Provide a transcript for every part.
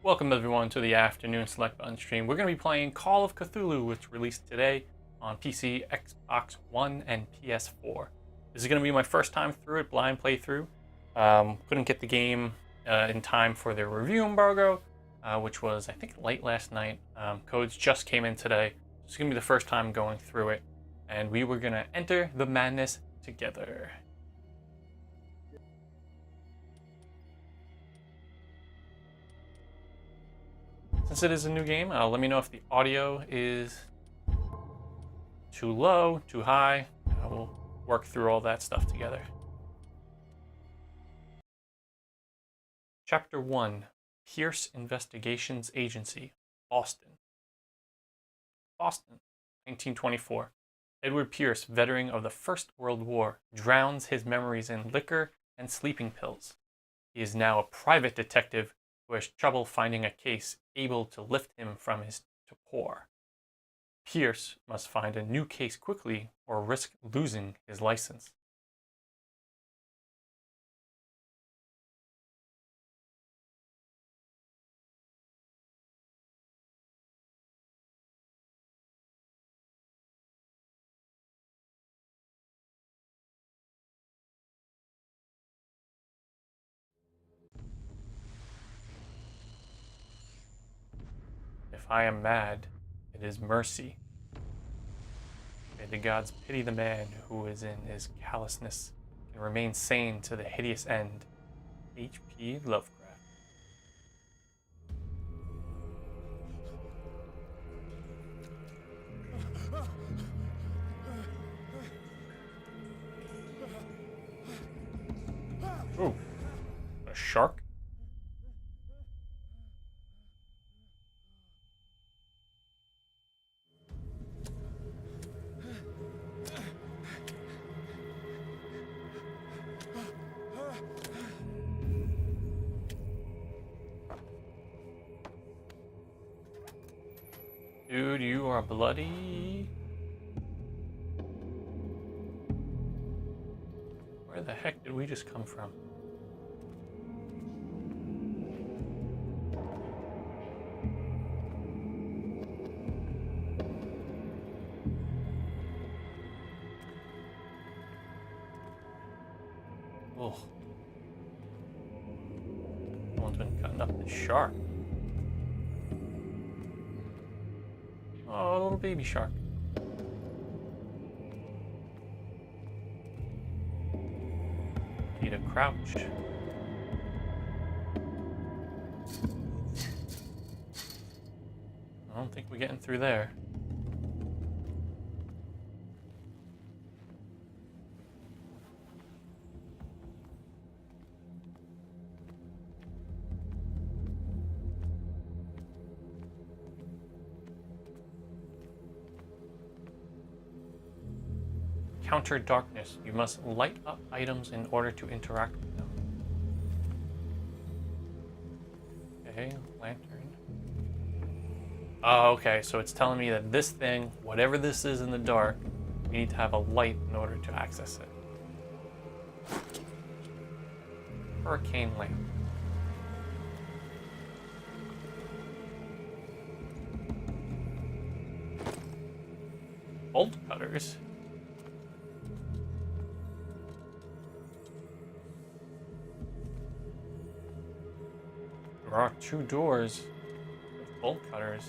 Welcome everyone to the afternoon select button stream. We're going to be playing Call of Cthulhu, which released today on PC, Xbox One, and PS4. This is going to be my first time through it, blind playthrough. Couldn't get the game in time for the review embargo, which was, I think, late last night. Codes just came in today. It's going to be the first time going through it, and we were going to enter the madness together. Since it is a new game, let me know if the audio is too low, too high. We'll work through all that stuff together. Chapter 1, Pierce Investigations Agency, Boston. Boston, 1924. Edward Pierce, veteran of the First World War, drowns his memories in liquor and sleeping pills. He is now a private detective who has trouble finding a case able to lift him from his torpor. Pierce must find a new case quickly or risk losing his license. If I am mad, it is mercy. May the gods pity the man who is in his callousness and remain sane to the hideous end. H.P. Lovecraft. Ooh, a shark? Dude, you are bloody. Where the heck did we just come from? Oh. Someone's been cutting up this shark. Oh, a little baby shark. Need to crouch. I don't think we're getting through there. Counter darkness. You must light up items in order to interact with them. Okay, lantern. Oh, okay, so it's telling me that this thing, whatever this is in the dark, we need to have a light in order to access it. Hurricane lamp. Bolt cutters. There are two doors with bolt cutters.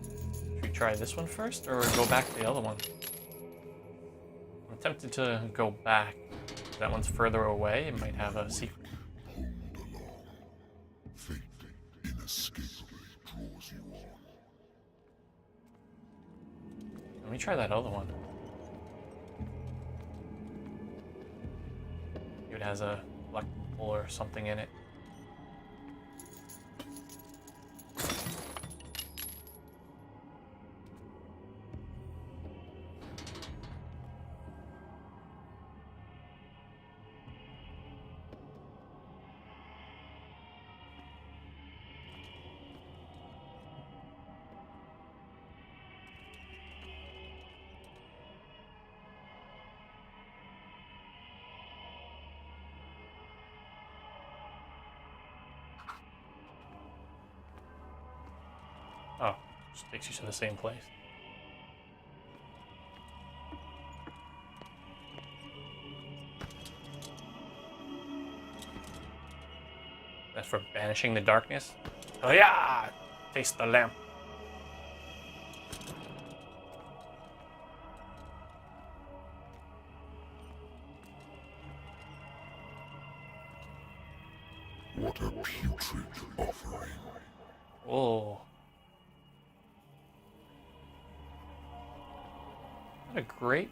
Should we try this one first or go back to the other one? I'm tempted to go back. That one's further away. It might have a secret. Fate inescapably draws you on. Let me try that other one. It has a electrical or something in it. Oh, just takes you to the same place. That's for banishing the darkness. Oh yeah! Taste the lamp. What a putrid offering. Oh. Is that a great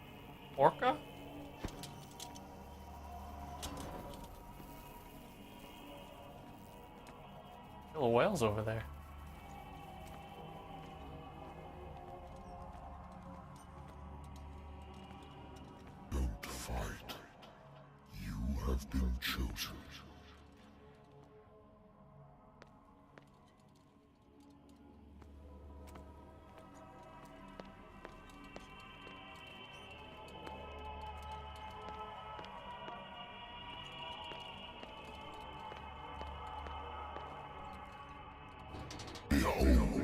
orca? Little whales over there. Don't fight. You have been chosen. Behold.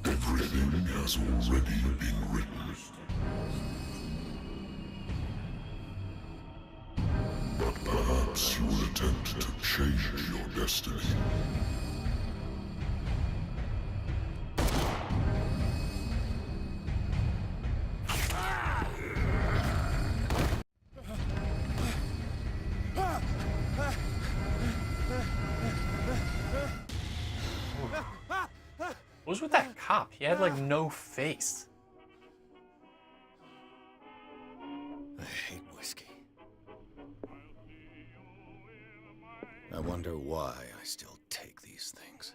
Everything has already been written. But perhaps you will attempt to change your destiny. What was with that cop? He had like no face. I hate whiskey. I wonder why I still take these things.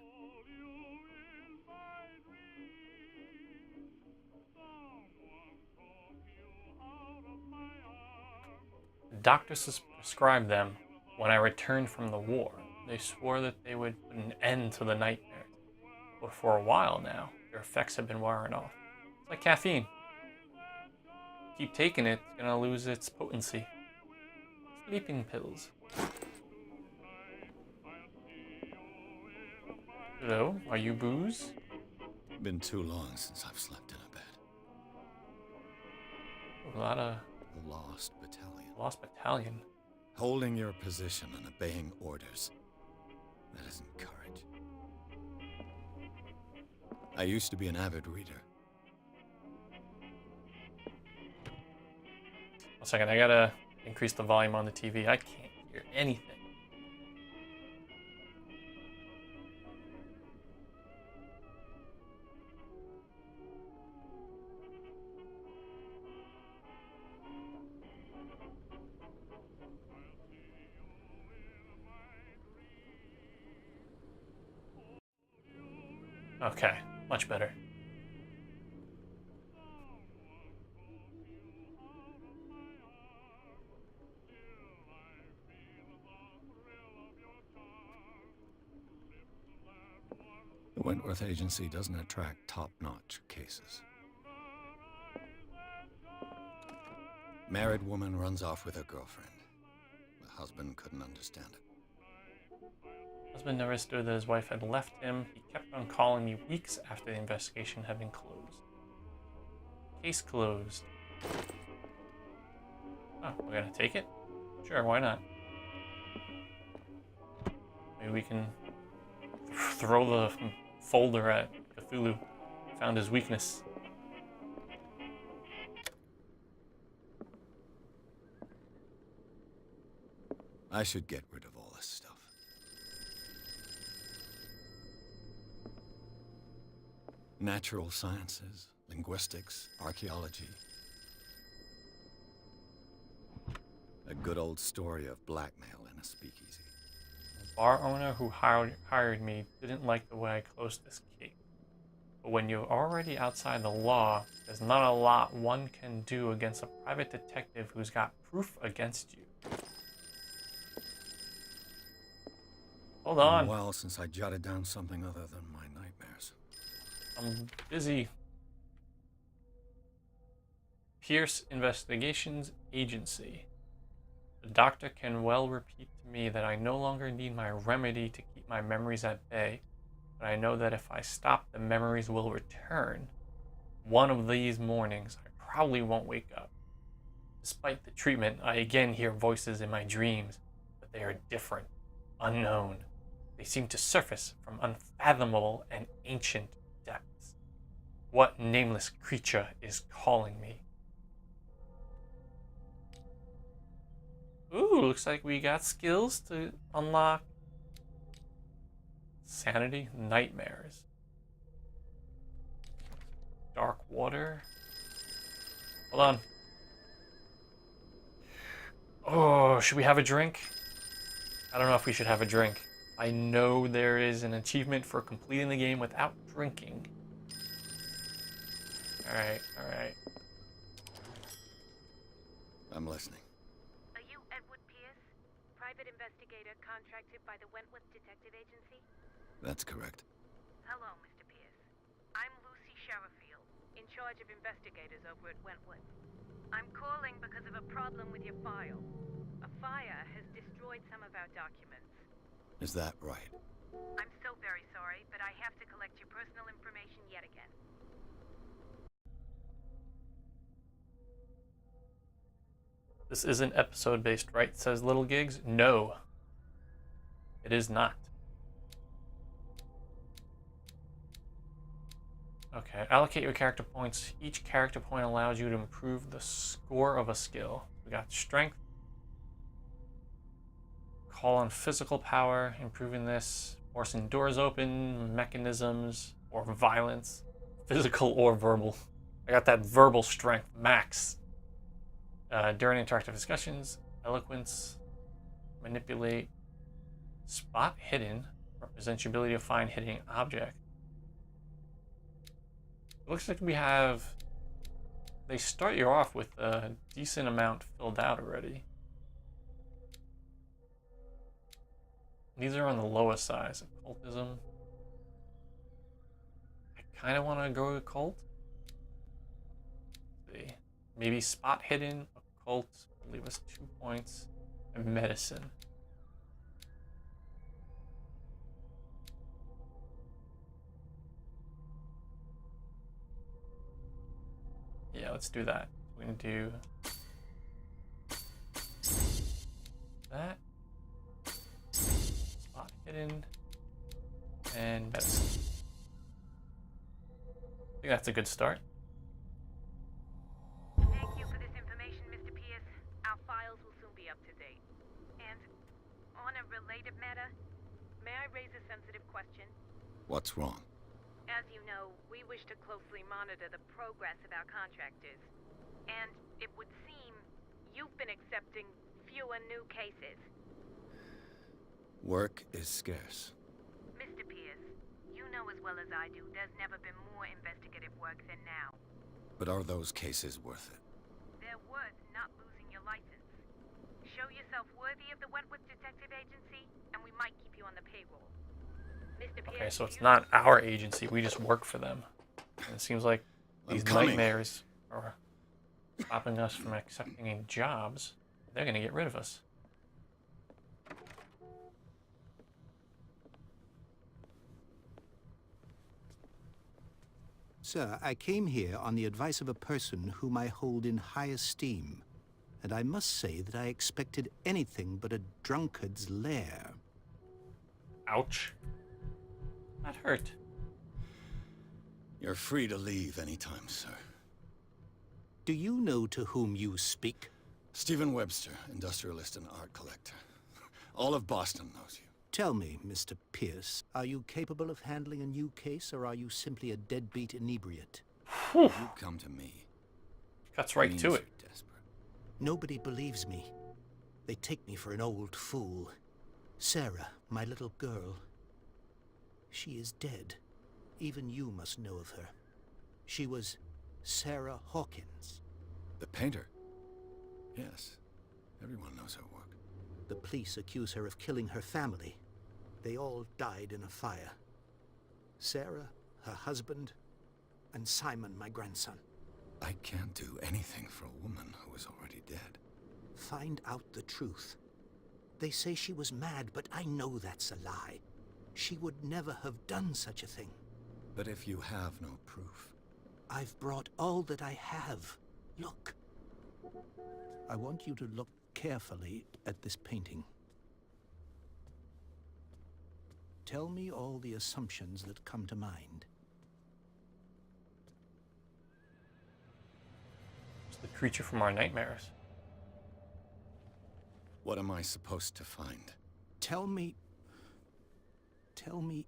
The doctors prescribed them when I returned from the war. They swore that they would put an end to the nightmares. But for a while now, their effects have been wearing off. It's like caffeine. Keep taking it, it's gonna lose its potency. Sleeping pills. Hello, are you booze? Been too long since I've slept in a bed. A lot of The Lost Battalion. Lost Battalion. Holding your position and obeying orders. That isn't courage. I used to be an avid reader. 1 second, I gotta increase the volume on the TV. I can't hear anything. Okay, much better. The Wentworth Agency doesn't attract top-notch cases. Married woman runs off with her girlfriend. The husband couldn't understand it. Husband never understood that his wife had left him. He kept on calling me weeks after the investigation had been closed. Case closed. Oh, we're gonna take it? Sure, why not? Maybe we can throw the folder at Cthulhu. Found his weakness. I should get rid of all this stuff. Natural sciences, linguistics, archaeology. A good old story of blackmail in a speakeasy. The bar owner who hired me didn't like the way I closed this case. But when you're already outside the law, there's not a lot one can do against a private detective who's got proof against you. Hold Been on. a while since I jotted down something other than my nightmares. I'm busy. Pierce Investigations Agency. The doctor can well repeat to me that I no longer need my remedy to keep my memories at bay, but I know that if I stop, the memories will return. One of these mornings, I probably won't wake up. Despite the treatment, I again hear voices in my dreams, but they are different, unknown. They seem to surface from unfathomable and ancient depths. What nameless creature is calling me? Ooh, looks like we got skills to unlock sanity, nightmares, dark water. Hold on. Oh, should we have a drink? I don't know if we should have a drink. I know there is an achievement for completing the game without drinking. Alright, alright. I'm listening. Are you Edward Pierce, private investigator contracted by the Wentworth Detective Agency? That's correct. Hello, Mr. Pierce. I'm Lucy Sherifield, in charge of investigators over at Wentworth. I'm calling because of a problem with your file. A fire has destroyed some of our documents. Is that right? I'm so very sorry, but I have to collect your personal information yet again. This isn't episode based, right? Says Little Gigs. No, it is not. Okay, allocate your character points. Each character point allows you to improve the score of a skill. We got strength. Call on physical power, improving this. Forcing doors open, mechanisms, or violence. Physical or verbal. I got that verbal strength, max. During interactive discussions, eloquence, manipulate, spot hidden, represents your ability to find hidden object. It looks like we have, they start you off with a decent amount filled out already. These are on the lowest size. Occultism. I kind of want to go occult. Let's see. Maybe spot hidden, occult, will leave us 2 points, and medicine. Yeah, let's do that. We're gonna do that. Spot hidden and medicine. I think that's a good start. Thank you for this information, Mr. Pierce. Our files will soon be up to date. And on a related matter, may I raise a sensitive question? What's wrong? As you know, we wish to closely monitor the progress of our contractors. And it would seem you've been accepting fewer new cases. Work is scarce. Mr. Pierce, you know as well as I do there's never been more investigative work than now. But are those cases worth it? They're worth not losing your license. Show yourself worthy of the Wentworth Detective Agency, and we might keep you on the payroll. Mr. Pierce, Okay, so it's not our agency, we just work for them. And it seems like I'm these coming. nightmares are stopping us from accepting any jobs. They're gonna get rid of us. Sir, I came here on the advice of a person whom I hold in high esteem, and I must say that I expected anything but a drunkard's lair. Ouch. That hurt. You're free to leave anytime, sir. Do you know to whom you speak? Stephen Webster, industrialist and art collector. All of Boston knows you. Tell me, Mr. Pierce, are you capable of handling a new case, or are you simply a deadbeat inebriate? You come to me. Cuts right Means to it. you're desperate. Nobody believes me. They take me for an old fool. Sarah, my little girl. She is dead. Even you must know of her. She was Sarah Hawkins. The painter? Yes. Everyone knows her work. The police accuse her of killing her family. They all died in a fire. Sarah, her husband, and Simon, my grandson. I can't do anything for a woman who is already dead. find out the truth. They say she was mad, but I know that's a lie. She would never have done such a thing. But if you have no proof... I've brought all that I have. Look. I want you to look carefully at this painting. Tell me all the assumptions that come to mind. It's the creature from our nightmares. What am I supposed to find? Tell me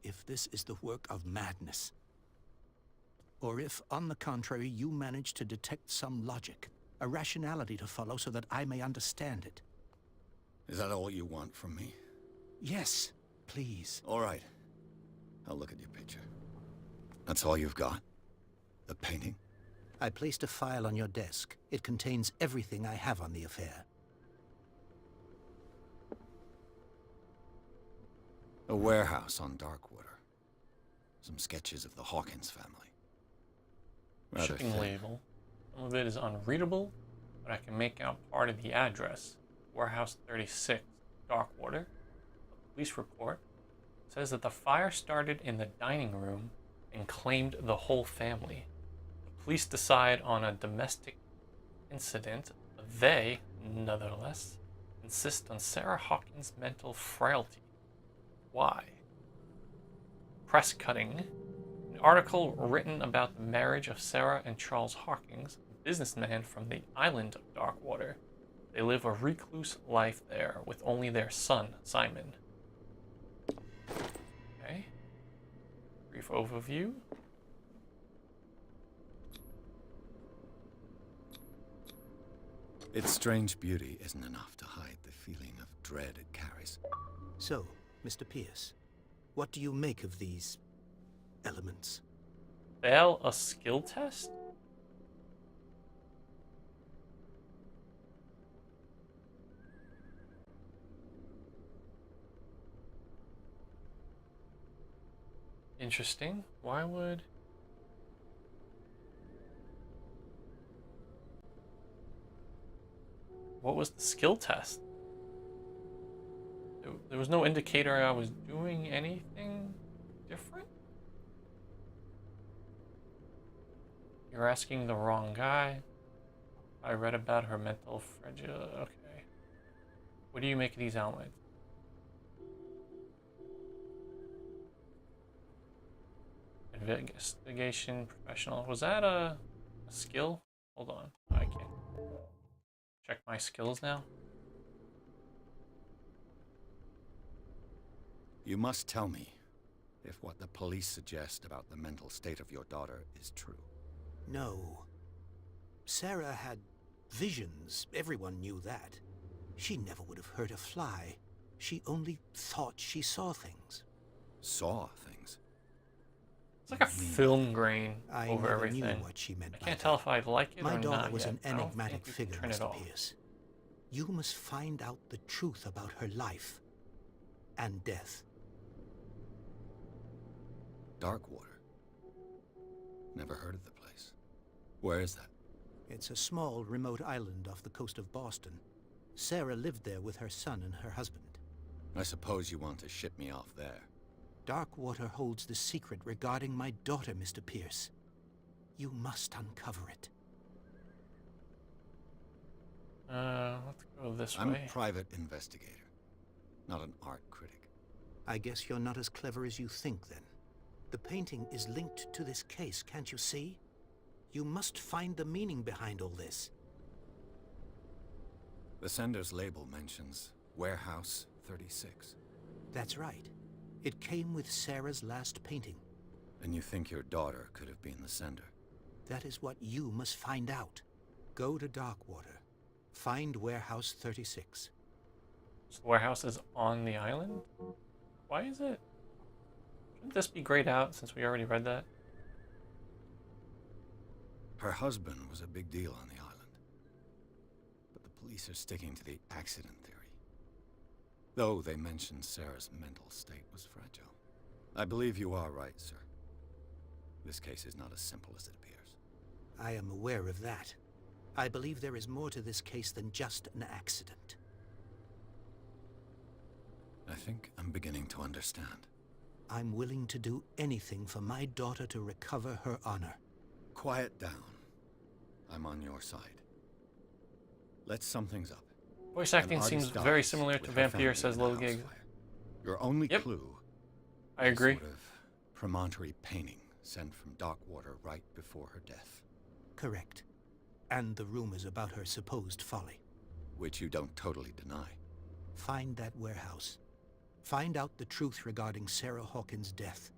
if this is the work of madness. Or if, on the contrary, you manage to detect some logic, a rationality to follow so that I may understand it. Is that all you want from me? Yes, please. All right. I'll look at your picture. That's all you've got? The painting? I placed a file on your desk. It contains everything I have on the affair. A warehouse on Darkwater. Some sketches of the Hawkins family. Rather Shipping thin. label. Some of it is unreadable, but I can make out part of the address. Warehouse 36, Darkwater. A police report says that the fire started in the dining room and claimed the whole family. The police decide on a domestic incident, but they, nonetheless, insist on Sarah Hawkins' mental frailty. Why? Press cutting. An article written about the marriage of Sarah and Charles Hawkins, a businessman from the island of Darkwater. They live a recluse life there with only their son, Simon. Okay. Brief overview. Its strange beauty isn't enough to hide the feeling of dread it carries. So, Mr. Pierce, what do you make of these elements? Fail a skill test? Interesting. Why would... What was the skill test? There was no indicator I was doing anything different? You're asking the wrong guy. I read about her mental fragility. Okay. What do you make of these outlines? Investigation professional. Was that a skill? Hold on. I can't check my skills now. You must tell me if what the police suggest about the mental state of your daughter is true. No. Sarah had visions. Everyone knew that. She never would have hurt a fly. She only thought she saw things. Saw things? It's like a film grain I over never everything. knew what she meant I by can't that. tell if I like it My or daughter not was yet. an I don't enigmatic think we can figure, turn it Mr. off. Pierce. You must find out the truth about her life and death. Darkwater. Never heard of the place. Where is that? It's a small, remote island off the coast of Boston. Sarah lived there with her son and her husband. I suppose you want to ship me off there. Darkwater holds the secret regarding my daughter, Mr. Pierce. You must uncover it. Let's go this I'm way. a private investigator, not an art critic. I guess you're not as clever as you think, then. The painting is linked to this case, can't you see? You must find the meaning behind all this. The sender's label mentions Warehouse 36. That's right. It came with Sarah's last painting. And you think your daughter could have been the sender? That is what you must find out. Go to Darkwater. Find Warehouse 36. So the warehouse is on the island? Why is it? Shouldn't this be grayed out since we already read that? Her husband was a big deal on the island. But the police are sticking to the accident theory. Though they mentioned Sarah's mental state was fragile. I believe you are right, sir. This case is not as simple as it appears. I am aware of that. I believe there is more to this case than just an accident. I think I'm beginning to understand. I'm willing to do anything for my daughter to recover her honor. Quiet down. I'm on your side. Let's sum things up. Voice An acting seems artist very dies similar with to her Vampire, family says in a Little house Gig. fire. Your only Yep. clue I is a agree. sort of promontory painting sent from Darkwater right before her death, Correct. And the rumors about her supposed folly. which you don't totally deny. Find that warehouse. Find out the truth regarding Sarah Hawkins' death.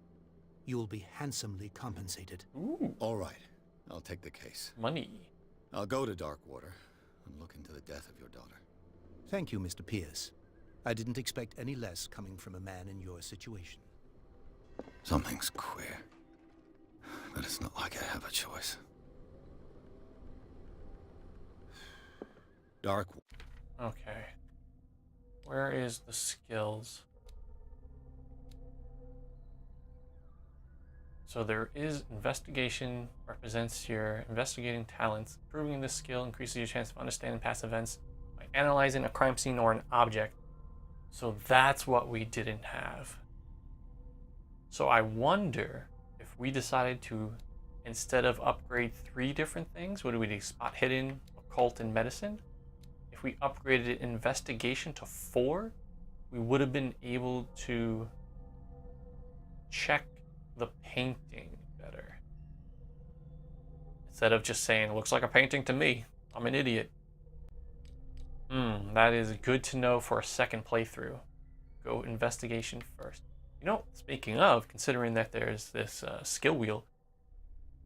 You'll be handsomely compensated. Ooh, All right, I'll take the case. money. I'll go to Darkwater and look into the death of your daughter. Thank you, Mr. Pierce. I didn't expect any less coming from a man in your situation. Something's queer, but it's not like I have a choice. Dark. Okay. Where is the skills? So there is investigation, represents your investigating talents. Improving this skill increases your chance of understanding past events by analyzing a crime scene or an object. So that's what we didn't have. So I wonder if we decided to, instead of upgrade 3 different things, what do we do? Spot hidden, occult, and medicine? If we upgraded investigation to 4, we would have been able to check the painting better. Instead of just saying, looks like a painting to me. I'm an idiot. That is good to know for a second playthrough. Go investigation first. You know, speaking of, considering that there's this skill wheel,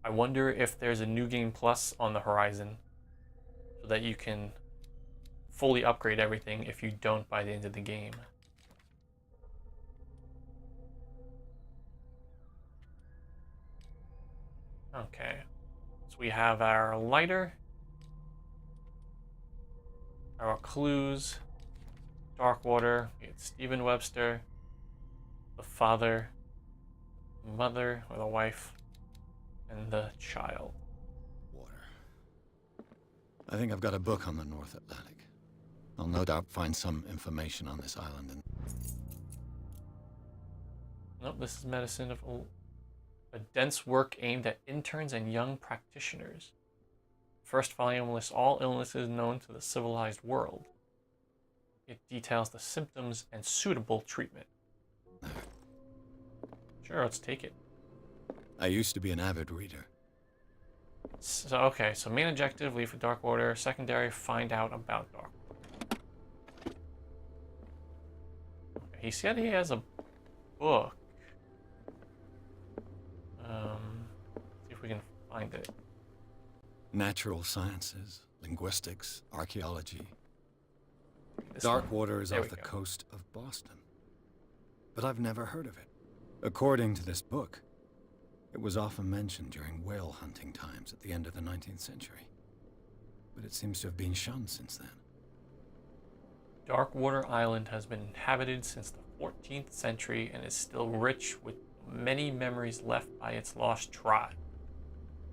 I wonder if there's a New Game Plus on the horizon so that you can fully upgrade everything if you don't by the end of the game. Okay, so we have our lighter, our clues, Darkwater, we get Stephen Webster, the father, mother, or the wife, and the child. Water. I think I've got a book on the North Atlantic. I'll no doubt find some information on this island and... Nope, this is medicine of a dense work aimed at interns and young practitioners. First volume lists all illnesses known to the civilized world. It details the symptoms and suitable treatment. Sure, let's take it. I used to be an avid reader. So, okay, so main objective, leave for Darkwater. Secondary, find out about Darkwater. Okay, he said he has a book. See if we can find it. Natural sciences, linguistics, archaeology. This one. Darkwater is There off we the go. coast of Boston. But I've never heard of it. According to this book, it was often mentioned during whale hunting times at the end of the 19th century. But it seems to have been shunned since then. Darkwater Island has been inhabited since the 14th century and is still rich with many memories left by its lost tribe.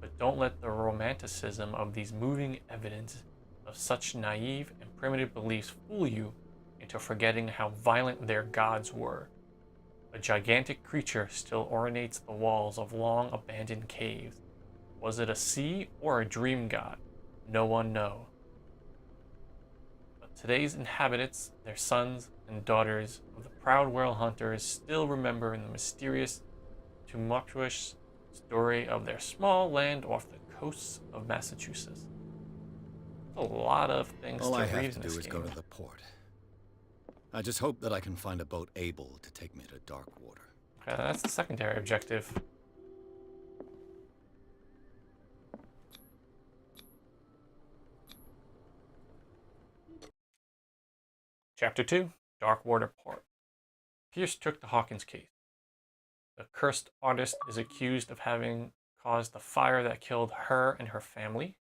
But don't let the romanticism of these moving evidence of such naive and primitive beliefs fool you into forgetting how violent their gods were. A gigantic creature still ornates the walls of long abandoned caves. Was it a sea or a dream god? No one knows. But today's inhabitants, their sons and daughters of the proud whale hunters, still remember the mysterious, tumultuous story of their small land off the coasts of Massachusetts. A lot of things All to I read have in to this do is game. go to the port. I just hope that I can find a boat able to take me to Darkwater. Okay, that's the secondary objective. Chapter 2, Darkwater Port. Pierce took the Hawkins case. The cursed artist is accused of having caused the fire that killed her and her family.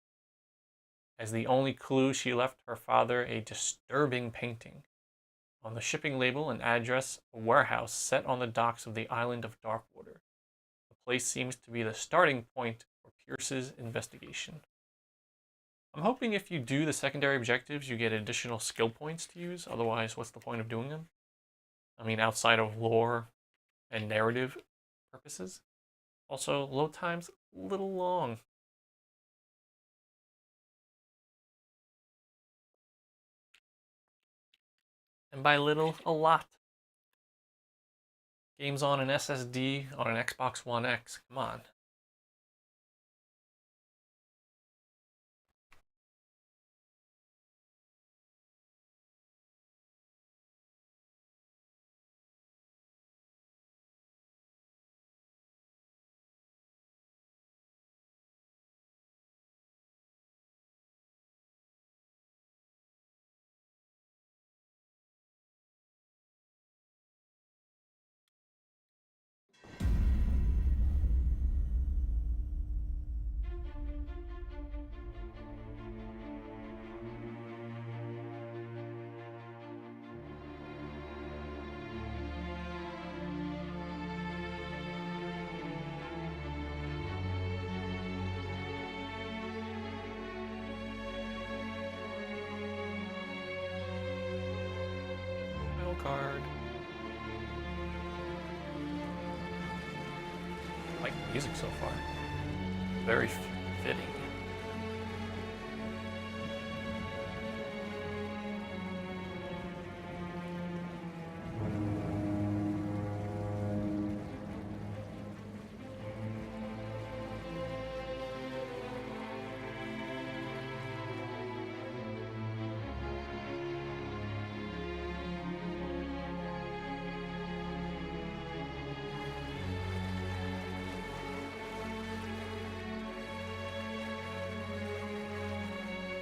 As the only clue, she left her father a disturbing painting. On the shipping label and address, a warehouse set on the docks of the island of Darkwater. The place seems to be the starting point for Pierce's investigation. I'm hoping if you do the secondary objectives, you get additional skill points to use. Otherwise, what's the point of doing them? I mean, outside of lore and narrative purposes. Also, load time's a little long. And by little, a lot. Games on an SSD on an Xbox One X. Come on. Title card. I like the music so far. Very fitting.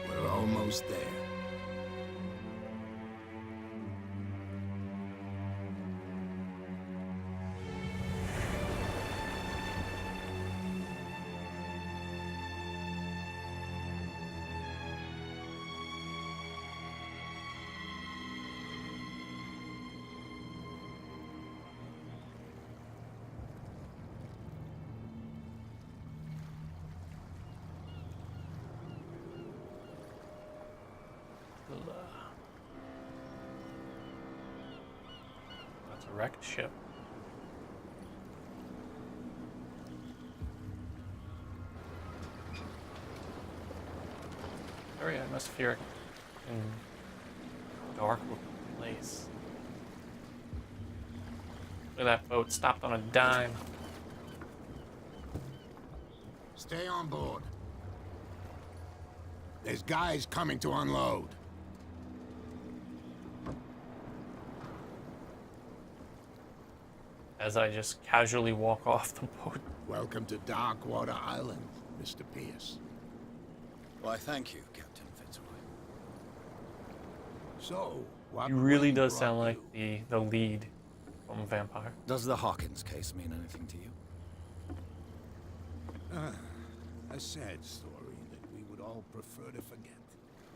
We're almost there. That's a wrecked ship. Very atmospheric and dark looking place. Look at that boat stopped on a dime. Stay on board. There's guys coming to unload. As I just casually walk off the boat. Welcome to Darkwater Island, Mr. Pierce. Why, thank you, Captain Fitzroy. So, what He really brings does brought sound like you? the lead from Vampire. Does the Hawkins case mean anything to you? A sad story that we would all prefer to forget.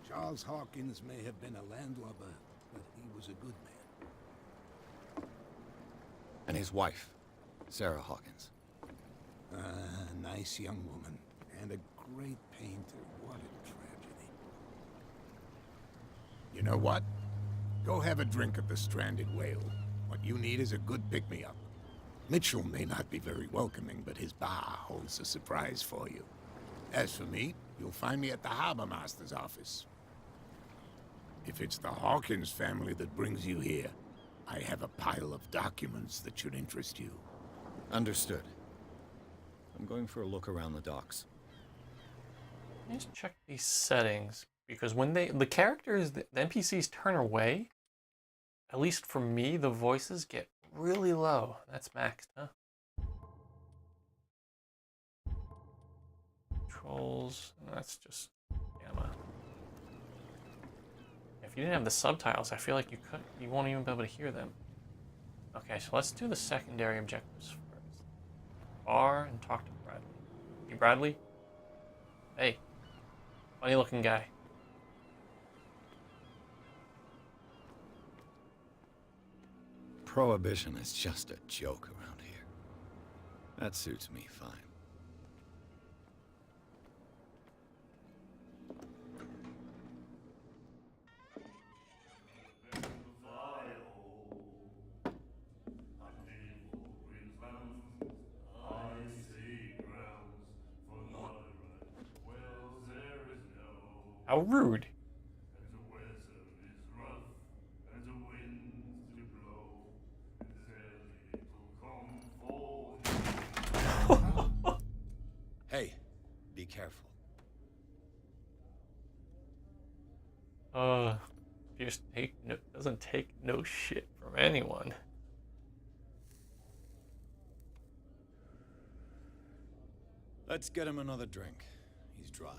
Charles Hawkins may have been a landlubber, but he was a good man. And his wife, Sarah Hawkins. A nice young woman, and a great painter. What a tragedy. You know what? Go have a drink at the Stranded Whale. What you need is a good pick-me-up. Mitchell may not be very welcoming, but his bar holds a surprise for you. As for me, you'll find me at the Harbor Master's office. If it's the Hawkins family that brings you here, I have a pile of documents that should interest you. Understood. I'm going for a look around the docks. Let's check these settings, because when the characters, the NPCs turn away, at least for me, the voices get really low. That's maxed, huh? Controls, that's just gamma. If you didn't have the subtitles, I feel like you won't even be able to hear them. Okay, so let's do the secondary objectives first. Bar and talk to Bradley. Hey, Bradley? Hey. Funny looking guy. Prohibition is just a joke around here. That suits me fine. How rude. And the weather is rough, and the winds do blow, and there's little comfort. Hey, be careful. Pierce doesn't take no shit from anyone. Let's get him another drink. He's dry.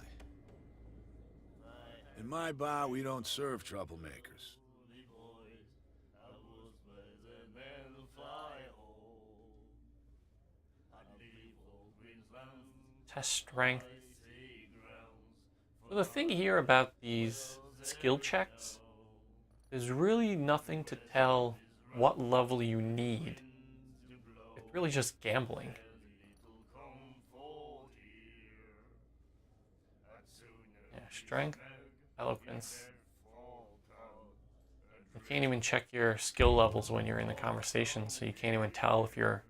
In my bar, we don't serve troublemakers. Test strength. So the thing here about these skill checks, there's really nothing to tell what level you need. It's really just gambling. Yeah, strength, eloquence. You can't even check your skill levels when you're in the conversation, so you can't even tell if you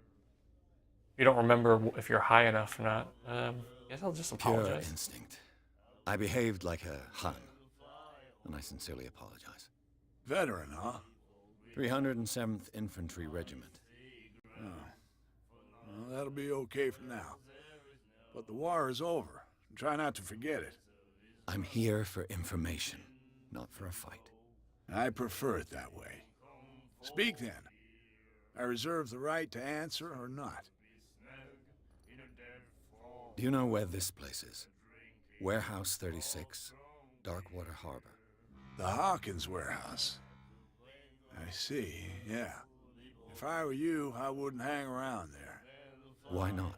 don't remember if you're high enough or not. I guess I'll just Pure apologize. instinct. I behaved like a Hun, and I sincerely apologize. Veteran, huh? 307th Infantry Regiment. Oh. Well, that'll be okay for now. But the war is over. Try not to forget it. I'm here for information, not for a fight. I prefer it that way. Speak then. I reserve the right to answer or not. Do you know where this place is? Warehouse 36, Darkwater Harbor. The Hawkins warehouse. I see, yeah. If I were you, I wouldn't hang around there. Why not?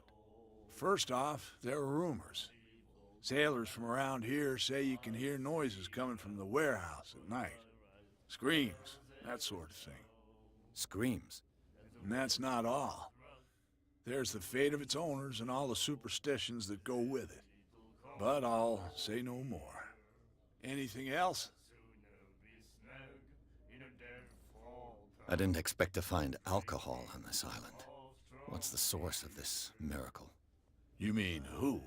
First off, there are rumors. Sailors from around here say you can hear noises coming from the warehouse at night. Screams, that sort of thing. Screams. And that's not all. There's the fate of its owners and all the superstitions that go with it. But I'll say no more. Anything else? I didn't expect to find alcohol on this island. What's the source of this miracle? You mean who?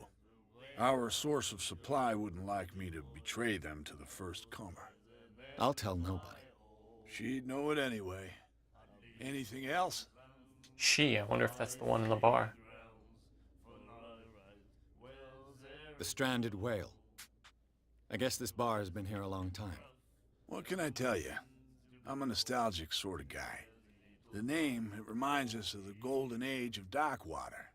Our source of supply wouldn't like me to betray them to the first comer. I'll tell nobody. She'd know it anyway. Anything else? I wonder if that's the one in the bar. The stranded whale. I guess this bar has been here a long time. What can I tell you? I'm a nostalgic sort of guy. The name, it reminds us of the golden age of dockwater,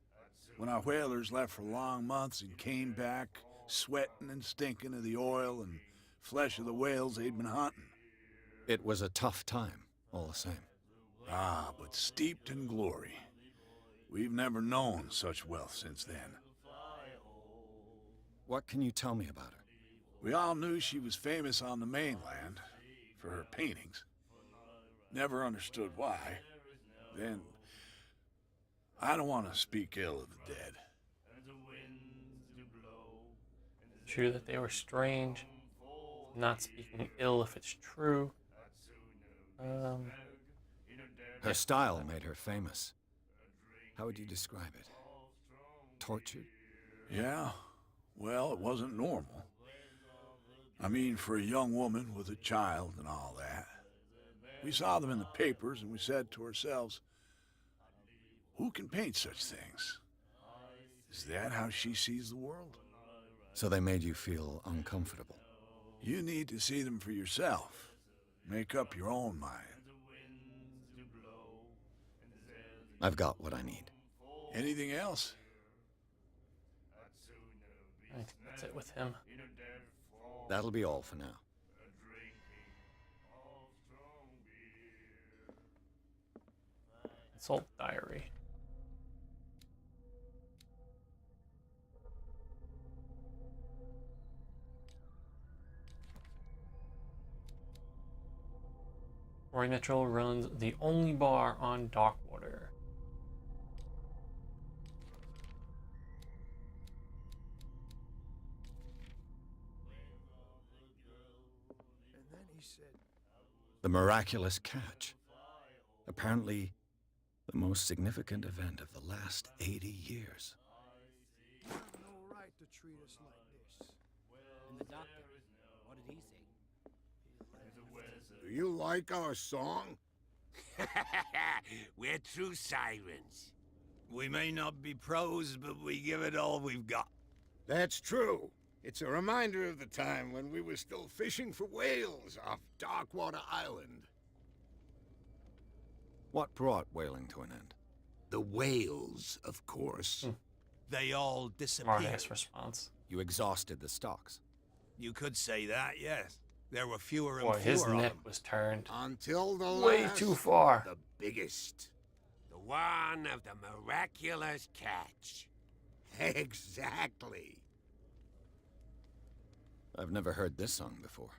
when our whalers left for long months and came back sweating and stinking of the oil and flesh of the whales they'd been hunting. It was a tough time, all the same. Ah, but steeped in glory. We've never known such wealth since then. What can you tell me about her? We all knew she was famous on the mainland for her paintings. Never understood why. Then, I don't want to speak ill of the dead. True that they were strange. Not speaking ill if it's true. Her style made her famous. How would you describe it? Tortured? Yeah, well, it wasn't normal. I mean, for a young woman with a child and all that. We saw them in the papers and we said to ourselves, who can paint such things? Is that how she sees the world? So they made you feel uncomfortable. You need to see them for yourself. Make up your own mind. I've got what I need. Anything else? I think that's it with him. That'll be all for now. Consult diary. Roy Mitchell runs the only bar on Darkwater. The miraculous catch. Apparently, the most significant event of the last 80 years. You have no right to treat us like this. And the doctor, Do you like our song? We're true sirens. We may not be pros, but we give it all we've got. That's true. It's a reminder of the time when we were still fishing for whales off Darkwater Island. What brought whaling to an end? The whales, of course. They all disappeared. Smart-ass response. You exhausted the stocks. You could say that, yes. There were fewer and Boy, his fewer of neck them. was turned Until the way last, too far. the biggest. The one of the miraculous catch. Exactly. I've never heard this song before.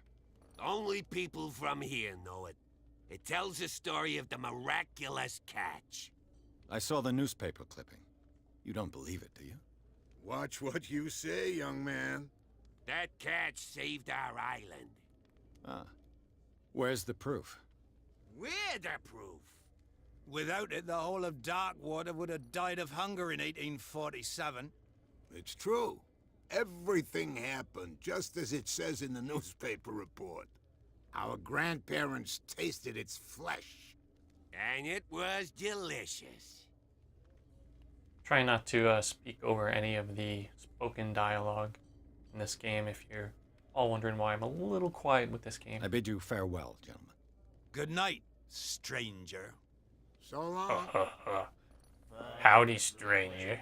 Only people from here know it. It tells the story of the miraculous catch. I saw the newspaper clipping. You don't believe it, do you? Watch what you say, young man. That catch saved our island. Ah. Where's the proof? We're the proof. Without it, the whole of Darkwater would have died of hunger in 1847. It's true. Everything happened just as it says in the newspaper report. Our grandparents tasted its flesh. And it was delicious. Try not to speak over any of the spoken dialogue in this game if you're all wondering why I'm a little quiet with this game. I bid you farewell, gentlemen. Good night, stranger. So long. Howdy, stranger.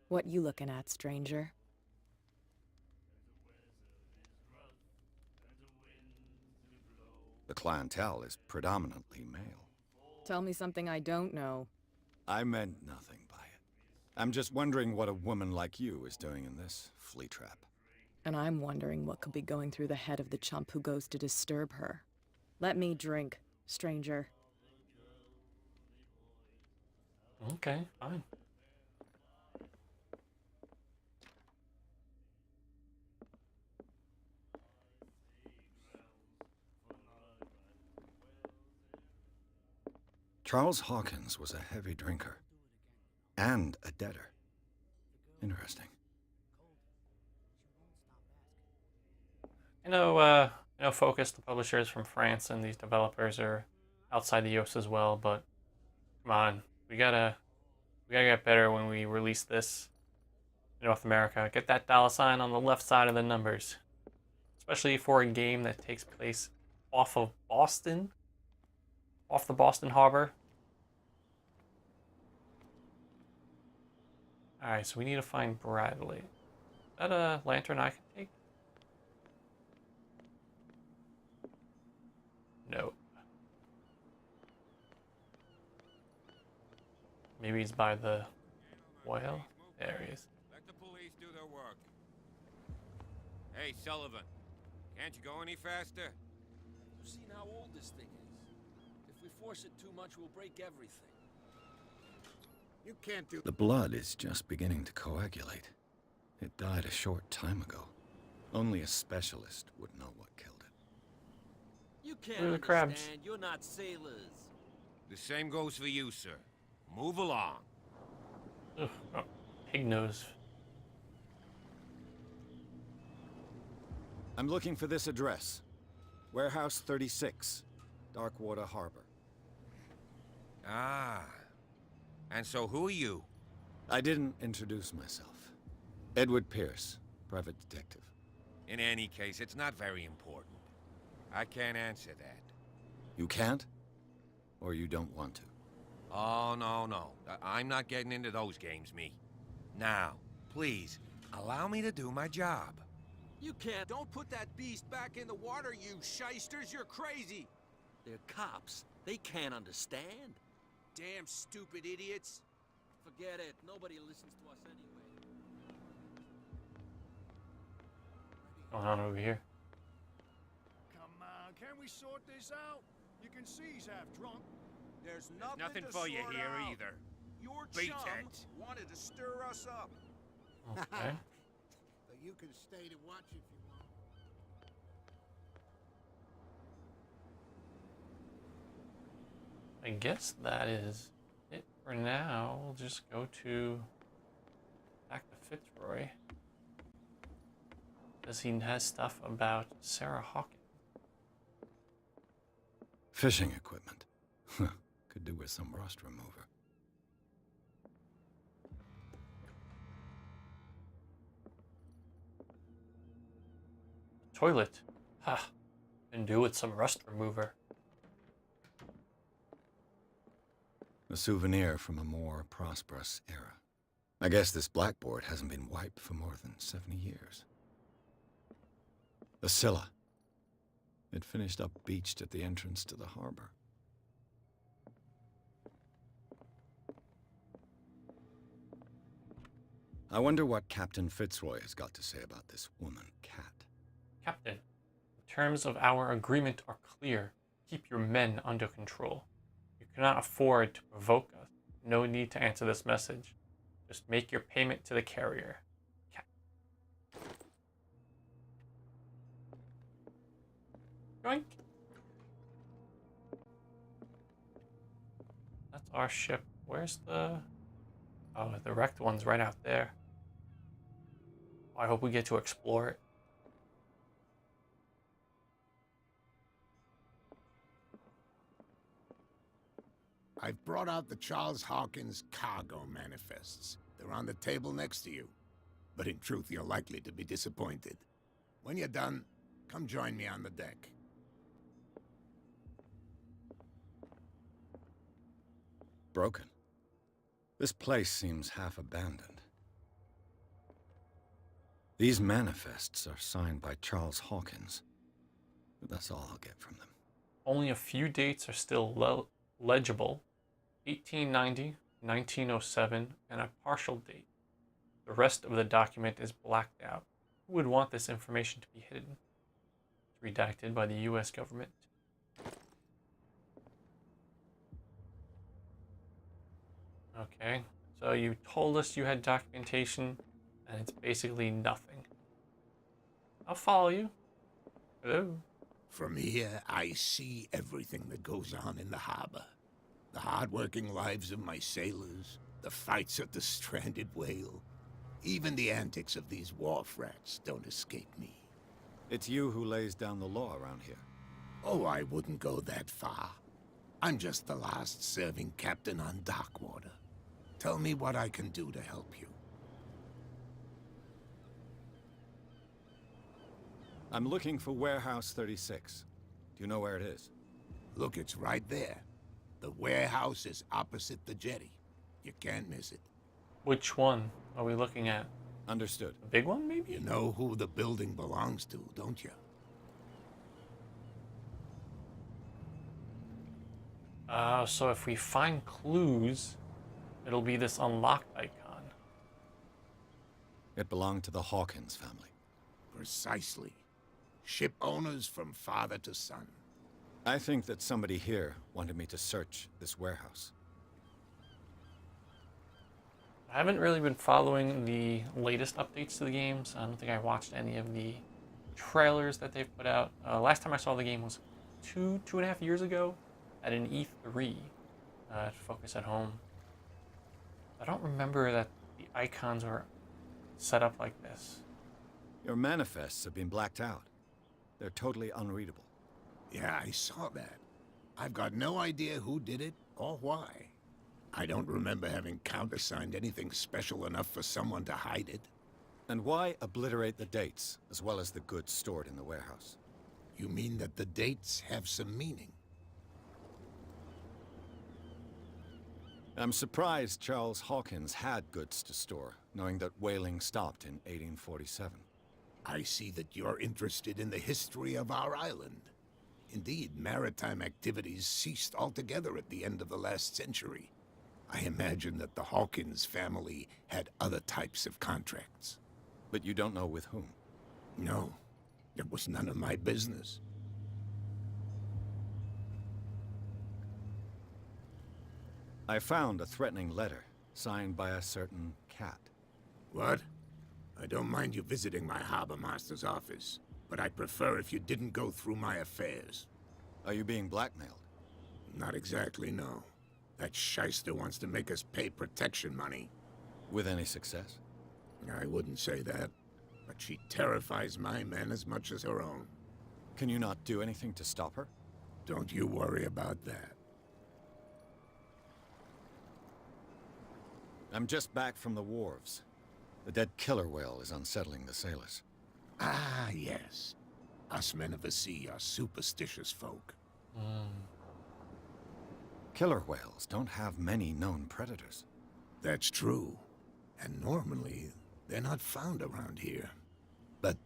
What you looking at, stranger? The clientele is predominantly male. Tell me something I don't know. I meant nothing by it. I'm just wondering what a woman like you is doing in this flea trap. And I'm wondering what could be going through the head of the chump who goes to disturb her. Let me drink, stranger. Okay, fine. Charles Hawkins was a heavy drinker. And a debtor. Interesting. Focus, the publisher is from France, and these developers are outside the US as well. But come on, we gotta get better when we release this in North America. Get that $sign on the left side of the numbers, especially for a game that takes place off of Boston, off the Boston Harbor. All right, so we need to find Bradley. Is that a lantern I can take? No. Maybe he's by the whale. There he is. Let the police do their work. Hey, Sullivan. Can't you go any faster? You've seen how old this thing is. If we force it too much, we'll break everything. You can't do... The blood is just beginning to coagulate. It died a short time ago. Only a specialist would know what killed it. You can't Where are the understand. crabs? You're not sailors. The same goes for you, sir. Move along. Ugh, oh, pig nose. I'm looking for this address. Warehouse 36, Darkwater Harbor. Ah. And so who are you? I didn't introduce myself. Edward Pierce, private detective. In any case, it's not very important. I can't answer that. You can't? Or you don't want to? Oh, no. I'm not getting into those games, me. Now, please, allow me to do my job. You can't. Don't put that beast back in the water, you shysters. You're crazy. They're cops. They can't understand. Damn stupid idiots. Forget it. Nobody listens to us anyway. Going on over here. Come on, can we sort this out? You can see he's half drunk. There's Nothing to for you sort here out. either. Your Beat chum it. wanted to stir us up. Okay. But you can stay to watch if you want. I guess that is it for now. We'll just go to back to Fitzroy. Because he has stuff about Sarah Hawkins. Fishing equipment. Could do with some rust remover. Toilet. Ha. Can do with some rust remover. A souvenir from a more prosperous era. I guess this blackboard hasn't been wiped for more than 70 years. The Scylla. It finished up beached at the entrance to the harbor. I wonder what Captain Fitzroy has got to say about this woman, Cat. Captain, the terms of our agreement are clear. Keep your men under control. You cannot afford to provoke us. No need to answer this message. Just make your payment to the carrier. Cat. Yoink. That's our ship. Where's the... Oh, the wrecked one's right out there. I hope we get to explore it. I've brought out the Charles Hawkins cargo manifests. They're on the table next to you. But in truth, you're likely to be disappointed. When you're done, come join me on the deck. Broken. This place seems half abandoned. These manifests are signed by Charles Hawkins. But that's all I'll get from them. Only a few dates are still legible. 1890, 1907, and a partial date. The rest of the document is blacked out. Who would want this information to be hidden? It's redacted by the U.S. government. Okay, so you told us you had documentation, and it's basically nothing. I'll follow you. Hello. From here, I see everything that goes on in the harbor. The hard-working lives of my sailors, the fights at the stranded whale. Even the antics of these wharf rats don't escape me. It's you who lays down the law around here. Oh, I wouldn't go that far. I'm just the last serving captain on Darkwater. Tell me what I can do to help you. I'm looking for Warehouse 36. Do you know where it is? Look, it's right there. The warehouse is opposite the jetty. You can't miss it. Which one are we looking at? Understood. The big one, maybe? You know who the building belongs to, don't you? So if we find clues, it'll be this unlocked icon. It belonged to the Hawkins family. Precisely. Ship owners from father to son. I think that somebody here wanted me to search this warehouse. I haven't really been following the latest updates to the games. I don't think I watched any of the trailers that they've put out. Last time I saw the game was two and a half years ago at an E3 at Focus at Home. I don't remember that the icons were set up like this. Your manifests have been blacked out. They're totally unreadable. Yeah, I saw that. I've got no idea who did it or why. I don't remember having countersigned anything special enough for someone to hide it. And why obliterate the dates, as well as the goods stored in the warehouse? You mean that the dates have some meaning? I'm surprised Charles Hawkins had goods to store, knowing that whaling stopped in 1847. I see that you're interested in the history of our island. Indeed, maritime activities ceased altogether at the end of the last century. I imagine that the Hawkins family had other types of contracts. But you don't know with whom? No, it was none of my business. I found a threatening letter, signed by a certain Cat. What? I don't mind you visiting my harbor master's office, but I'd prefer if you didn't go through my affairs. Are you being blackmailed? Not exactly, no. That shyster wants to make us pay protection money. With any success? I wouldn't say that, but she terrifies my men as much as her own. Can you not do anything to stop her? Don't you worry about that. I'm just back from the wharves. The dead killer whale is unsettling the sailors. Ah, yes. Us men of the sea are superstitious folk. Killer whales don't have many known predators. That's true. And normally, they're not found around here. But,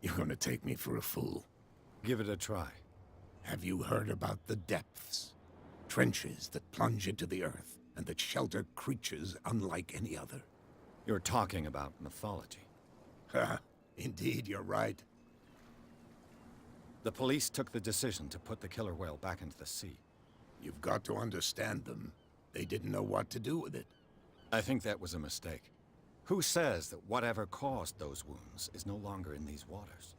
you're gonna take me for a fool. Give it a try. Have you heard about the depths? Trenches that plunge into the earth, and that shelter creatures unlike any other. You're talking about mythology. Ha! Indeed, you're right. The police took the decision to put the killer whale back into the sea. You've got to understand them. They didn't know what to do with it. I think that was a mistake. Who says that whatever caused those wounds is no longer in these waters?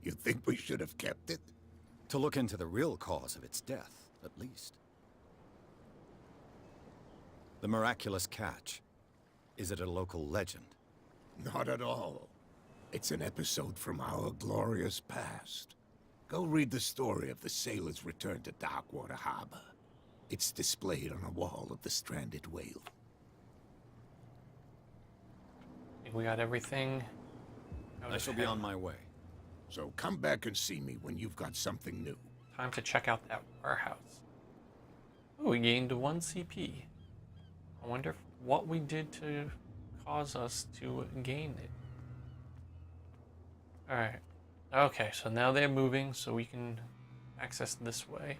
You think we should have kept it? To look into the real cause of its death, at least. The miraculous catch. Is it a local legend? Not at all. It's an episode from our glorious past. Go read the story of the sailor's return to Darkwater Harbor. It's displayed on a wall of the stranded whale. I think we got everything. I shall be on my way. So come back and see me when you've got something new. Time to check out that warehouse. Oh, we gained 1 CP. I wonder what we did to cause us to gain it. Alright. Okay, so now they're moving, so we can access this way.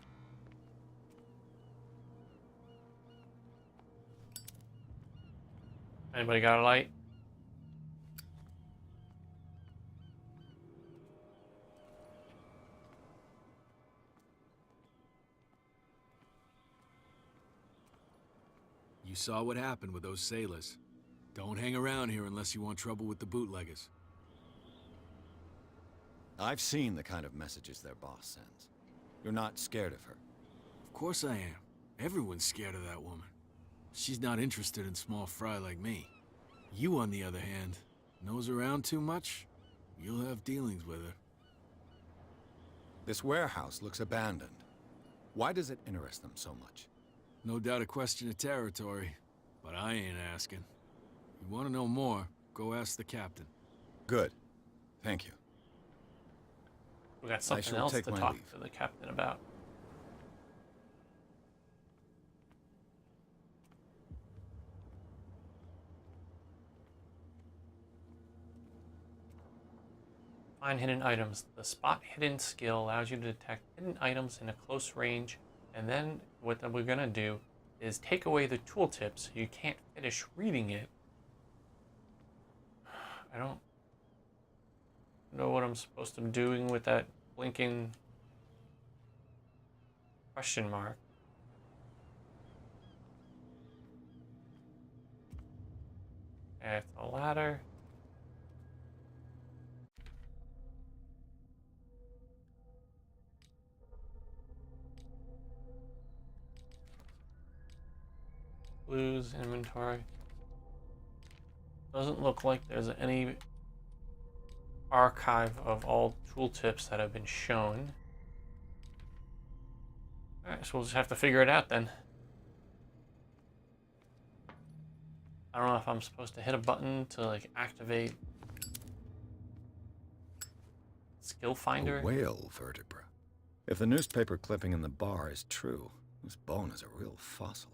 Anybody got a light? You saw what happened with those sailors. Don't hang around here unless you want trouble with the bootleggers. I've seen the kind of messages their boss sends. You're not scared of her. Of course I am. Everyone's scared of that woman. She's not interested in small fry like me. You, on the other hand, nose around too much, you'll have dealings with her. This warehouse looks abandoned. Why does it interest them so much? No doubt a question of territory, but I ain't asking. You want to know more, go ask the captain. Good. Thank you. We got something else to talk to the captain about. Find hidden items. The spot hidden skill allows you to detect hidden items in a close range, and then what we're gonna do is take away the tooltip so you can't finish reading it. I don't know what I'm supposed to be doing with that blinking question mark. Okay, it's a ladder. Clues, inventory. Doesn't look like there's any archive of all tooltips that have been shown. Alright, so we'll just have to figure it out then. I don't know if I'm supposed to hit a button to like activate skill finder. A whale vertebra. If the newspaper clipping in the bar is true, this bone is a real fossil.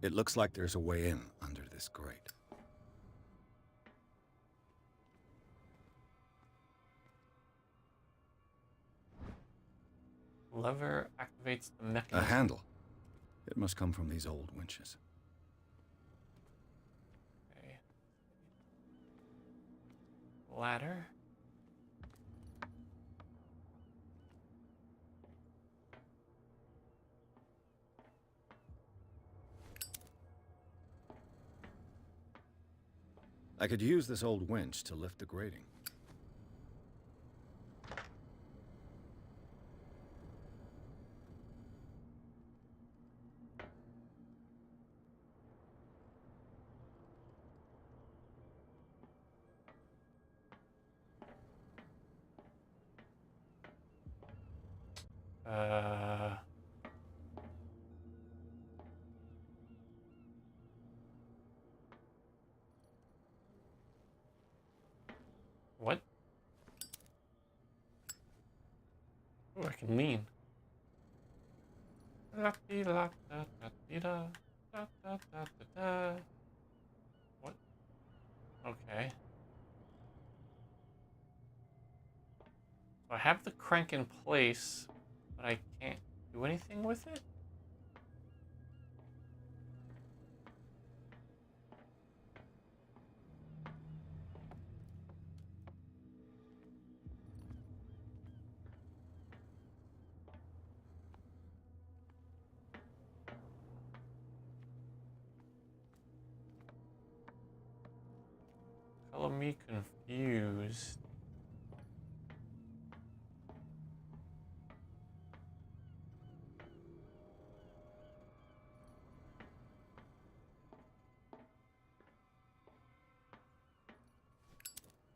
It looks like there's a way in under this grate. Lever activates the mechanism. A handle. It must come from these old winches. Okay. Ladder. I could use this old winch to lift the grating. What? Oh, I can lean. What? Okay. So I have the crank in place, but I can't do anything with it? Color me confused.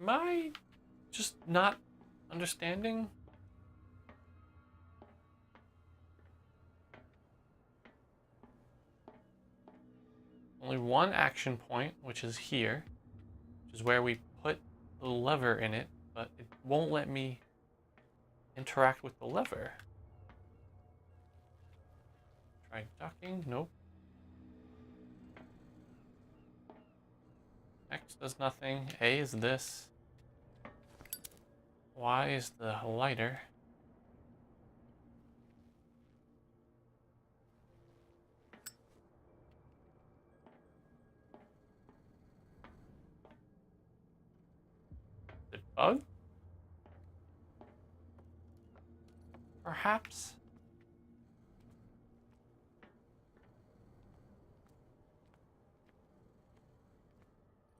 Am I just not understanding? Only one action point, which is here, which is where we put the lever in it, but it won't let me interact with the lever. Try ducking, nope. X does nothing, A is this. Y is the lighter. Is it bug? Perhaps?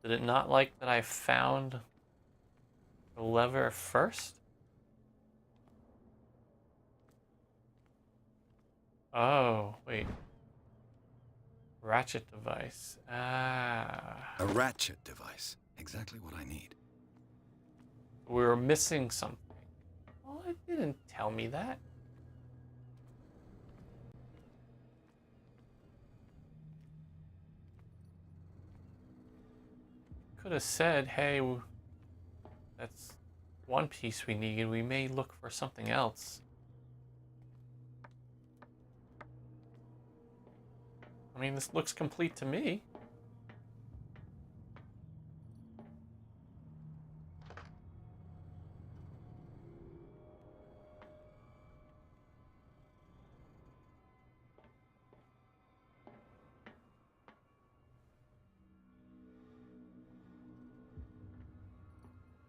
Did it not like that I found the lever first? Oh, wait. Ratchet device. Ah. A ratchet device. Exactly what I need. We were missing something. Well, it didn't tell me that. Could have said, hey, that's one piece we need. We may look for something else. I mean, this looks complete to me.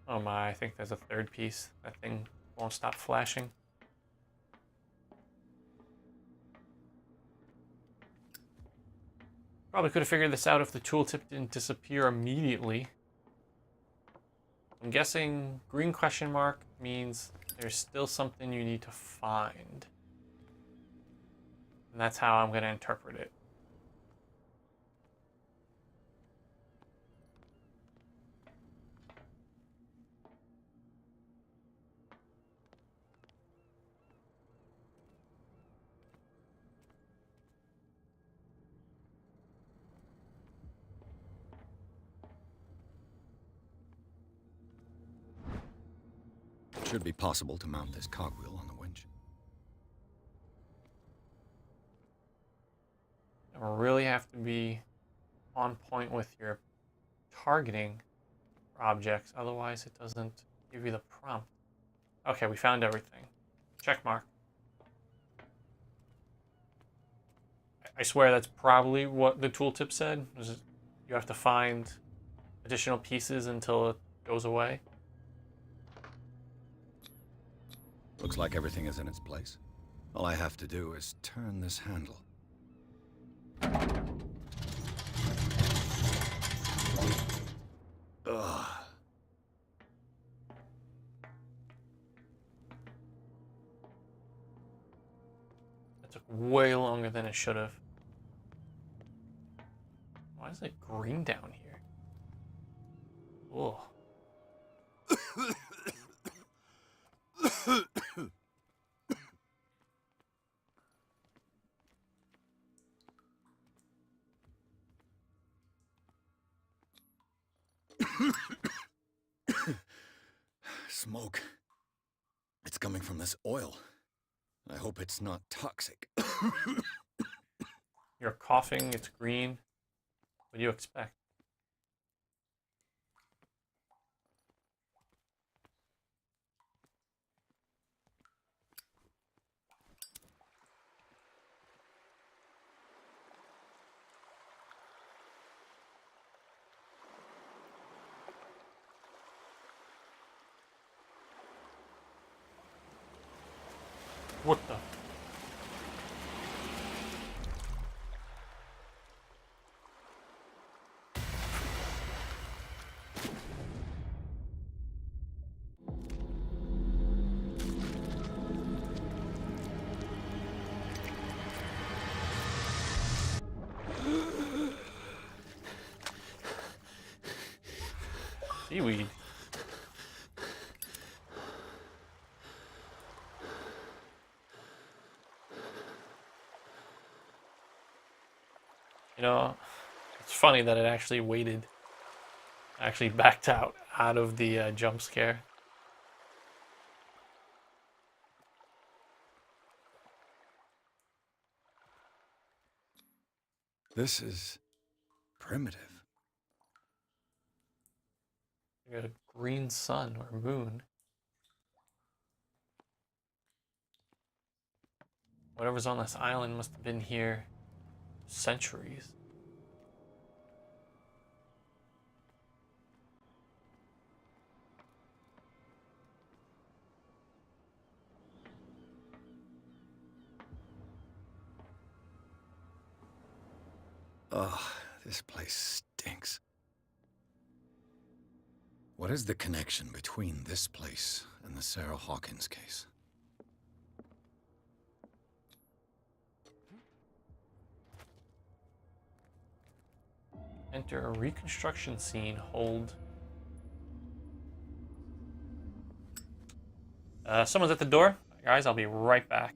Oh my, I think there's a third piece. That thing won't stop flashing. Probably could have figured this out if the tooltip didn't disappear immediately. I'm guessing green question mark means there's still something you need to find. And that's how I'm going to interpret it. It should be possible to mount this cogwheel on the winch. You really have to be on point with your targeting for objects, otherwise it doesn't give you the prompt. Okay, we found everything. Check mark. I swear that's probably what the tooltip said. You have to find additional pieces until it goes away. Looks like everything is in its place. All I have to do is turn this handle. way longer than it should have. Why is it green down here? Oh. Smoke. It's coming from this oil. I hope it's not toxic. You're coughing, it's green. What do you expect? What the? Seaweed. You know, it's funny that it actually waited, actually backed out of the jump scare. This is primitive. You got a green sun or moon. Whatever's on this island must have been here centuries. Ugh, this place stinks. What is the connection between this place and the Sarah Hawkins case? Enter a reconstruction scene. Hold. Someone's at the door. Guys, I'll be right back.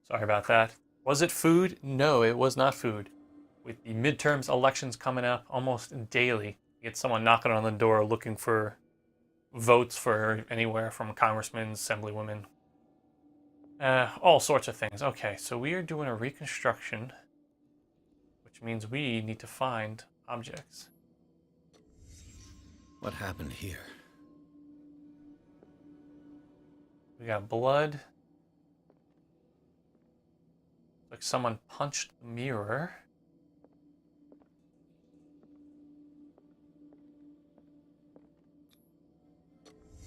Sorry about that. Was it food? No, it was not food. With the midterms elections coming up almost daily, you get someone knocking on the door looking for votes for anywhere from congressmen, assemblywomen, all sorts of things. Okay, so we are doing a reconstruction, which means we need to find objects. What happened here? We got blood. Like someone punched the mirror.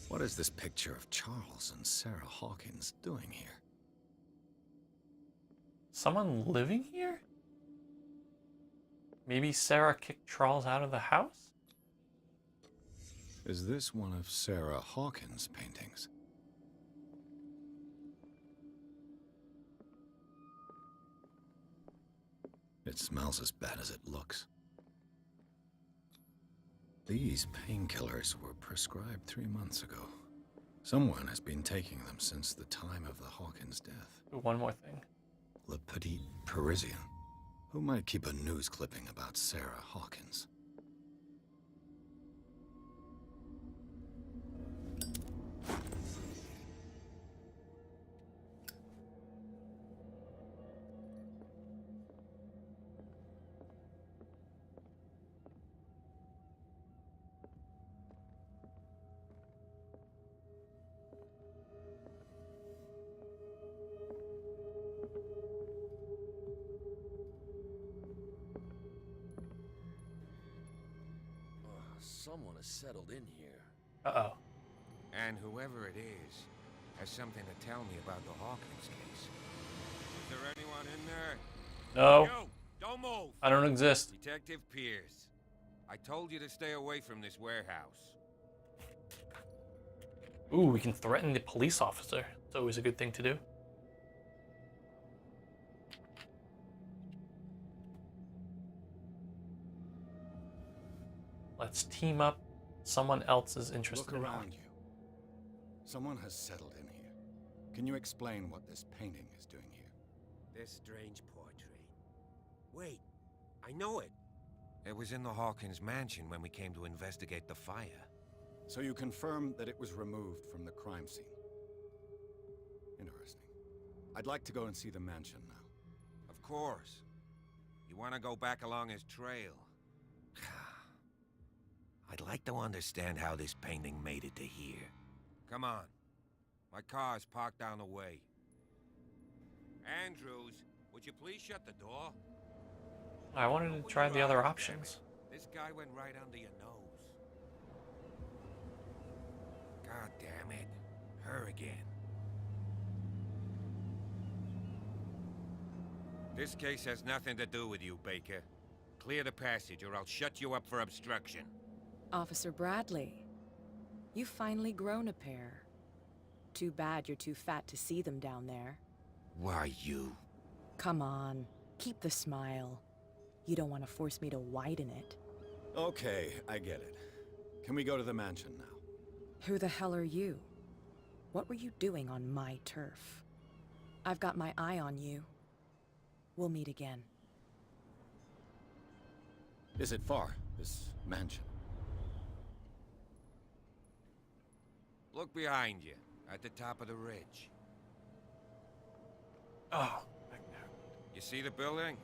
What is this picture of Charles and Sarah Hawkins doing here? Someone living here? Maybe Sarah kicked Charles out of the house? Is this one of Sarah Hawkins' paintings? It smells as bad as it looks. These painkillers were prescribed 3 months ago. Someone has been taking them since the time of the Hawkins' death. One more thing. Le Petit Parisien. Who might keep a news clipping about Sarah Hawkins? Someone has settled in here. Uh-oh. And whoever it is has something to tell me about the Hawkins case. Is there anyone in there? No. You! Don't move! I don't exist. Detective Pierce. I told you to stay away from this warehouse. Ooh, we can threaten the police officer. It's always a good thing to do. Let's team up. Someone else is interested Look in around you. Someone has settled in here. Can you explain what this painting is doing here? This strange portrait. Wait, I know it. It was in the Hawkins mansion when we came to investigate the fire. So you confirm that it was removed from the crime scene. Interesting. I'd like to go and see the mansion now. Of course. You want to go back along his trail? I'd like to understand how this painting made it to here. Come on. My car's parked down the way. Andrews, would you please shut the door? I wanted to try the other options. This guy went right under your nose. God damn it. Her again. This case has nothing to do with you, Baker. Clear the passage or I'll shut you up for obstruction. Officer Bradley, you've finally grown a pair. Too bad you're too fat to see them down there. Why, you? Come on, keep the smile. You don't want to force me to widen it. Okay, I get it. Can we go to the mansion now? Who the hell are you? What were you doing on my turf? I've got my eye on you. We'll meet again. Is it far, this mansion? Look behind you, at the top of the ridge. Oh, back there. You see the building?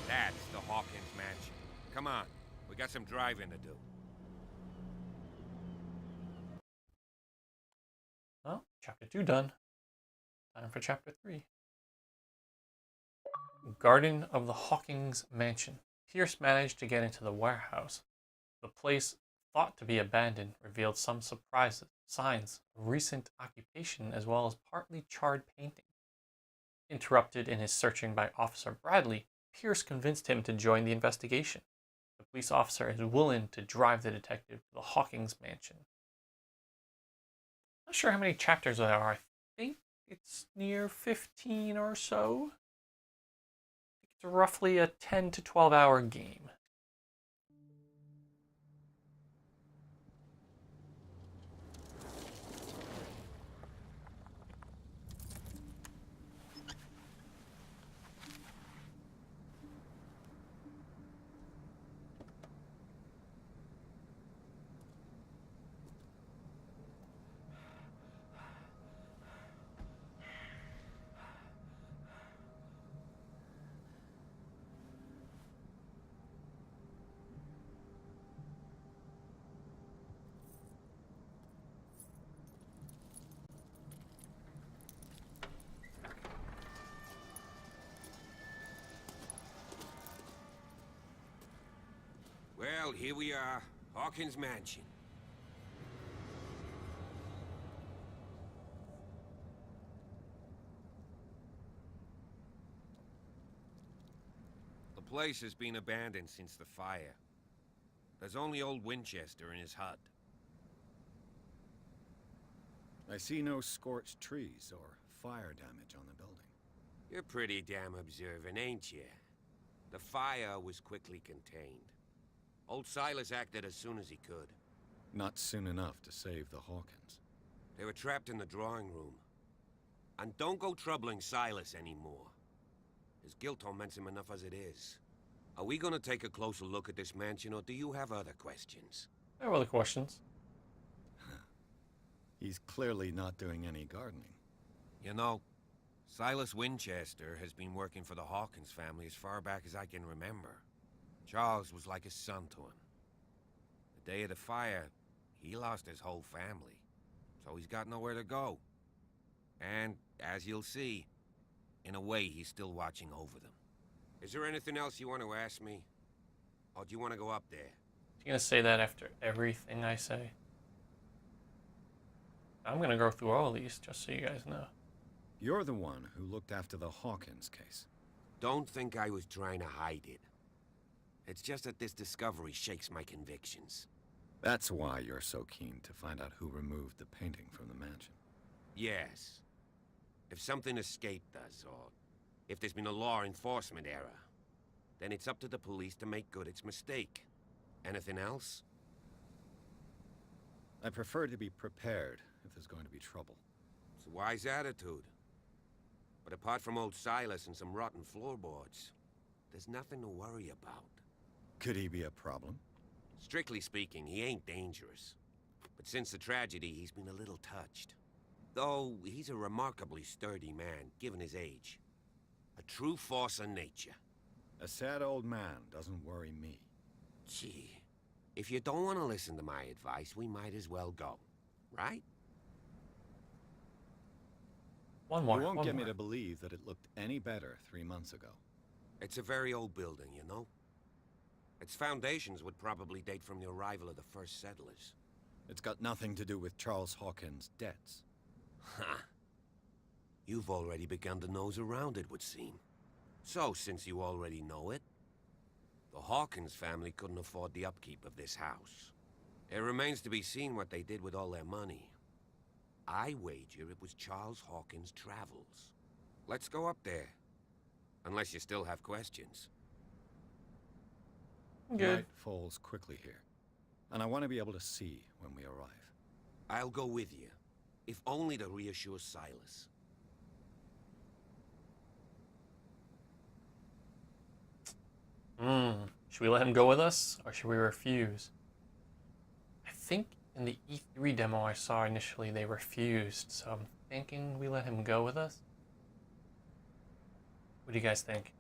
That's the Hawkins mansion. Come on, we got some driving to do. Well, chapter 2 done. Time for chapter 3. Garden of the Hawkins Mansion. Pierce managed to get into the warehouse. The place, thought to be abandoned, revealed some signs of recent occupation as well as partly charred painting. Interrupted in his searching by Officer Bradley, Pierce convinced him to join the investigation. The police officer is willing to drive the detective to the Hawkins mansion. Not sure how many chapters there are. I think it's near 15 or so. It's roughly a 10 to 12 hour game. Well, here we are. Hawkins Mansion. The place has been abandoned since the fire. There's only old Winchester in his hut. I see no scorched trees or fire damage on the building. You're pretty damn observant, ain't you? The fire was quickly contained. Old Silas acted as soon as he could. Not soon enough to save the Hawkins. They were trapped in the drawing room. And don't go troubling Silas anymore. His guilt torments him enough as it is. Are we gonna take a closer look at this mansion, or do you have other questions? I have other questions. He's clearly not doing any gardening. You know, Silas Winchester has been working for the Hawkins family as far back as I can remember. Charles was like a son to him. The day of the fire, he lost his whole family, so he's got nowhere to go. And, as you'll see, in a way, he's still watching over them. Is there anything else you want to ask me? Or do you want to go up there? You're gonna say that after everything I say? I'm gonna go through all of these, just so you guys know. You're the one who looked after the Hawkins case. Don't think I was trying to hide it. It's just that this discovery shakes my convictions. That's why you're so keen to find out who removed the painting from the mansion. Yes. If something escaped us, or if there's been a law enforcement error, then it's up to the police to make good its mistake. Anything else? I prefer to be prepared if there's going to be trouble. It's a wise attitude. But apart from old Silas and some rotten floorboards, there's nothing to worry about. Could he be a problem? Strictly speaking, he ain't dangerous. But since the tragedy, he's been a little touched. Though, he's a remarkably sturdy man, given his age. A true force of nature. A sad old man doesn't worry me. Gee, if you don't want to listen to my advice, we might as well go. Right? One more. You won't one get more. me to believe that it looked any better 3 months ago. It's a very old building, you know? Its foundations would probably date from the arrival of the first settlers. It's got nothing to do with Charles Hawkins' debts. Ha! You've already begun to nose around, it would seem. So, since you already know it, the Hawkins family couldn't afford the upkeep of this house. It remains to be seen what they did with all their money. I wager it was Charles Hawkins' travels. Let's go up there. Unless you still have questions. Good. Night falls quickly here, and I want to be able to see when we arrive. I'll go with you, if only to reassure Silas. Should we let him go with us, or should we refuse? I think in the E3 demo I saw initially they refused, so I'm thinking we let him go with us. What do you guys think?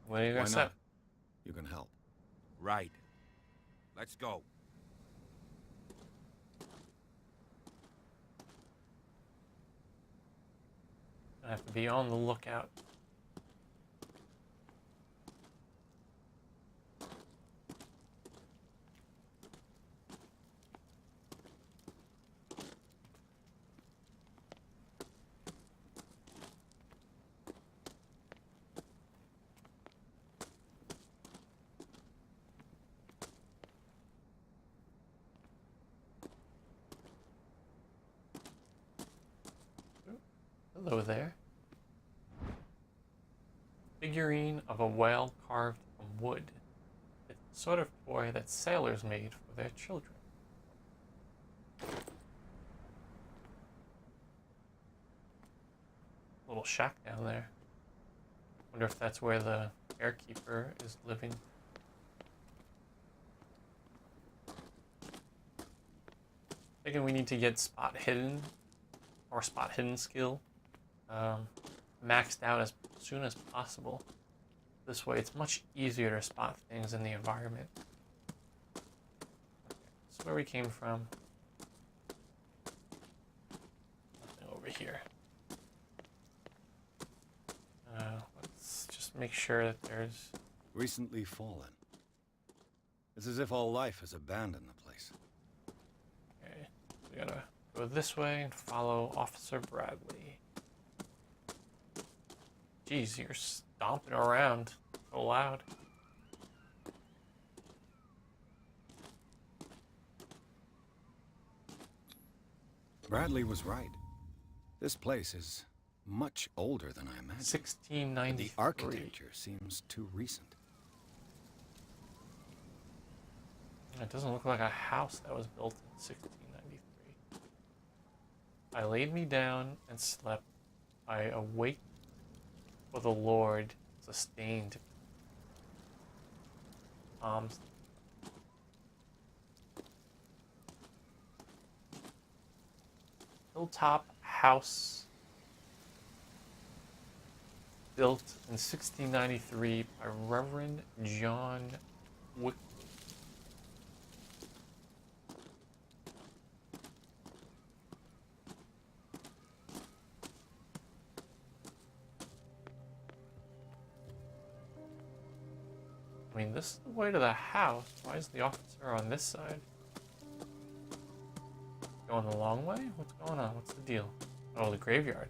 What do you Why guys say? not? You can help. Right. Let's go. I have to be on the lookout. Hello there. Figurine of a whale carved from wood. It's the sort of toy that sailors made for their children. Little shack down there. Wonder if that's where the airkeeper is living. Thinking we need to get spot hidden or spot hidden skill maxed out as soon as possible. This way it's much easier to spot things in the environment. Okay, this is where we came from. Nothing here. Let's just make sure that there's... Recently fallen. It's as if all life has abandoned the place. Okay, we gotta go this way and follow Officer Bradley. Jeez, you're stomping around so loud. Bradley was right. This place is much older than I imagined. 1693. The architecture seems too recent. It doesn't look like a house that was built in 1693. I laid me down and slept. I awake, for the Lord sustained. Hilltop house built in 1693 by Reverend John Wick. I mean, this is the way to the house. Why is the officer on this side? Going the long way? What's going on? What's the deal? Oh, the graveyard.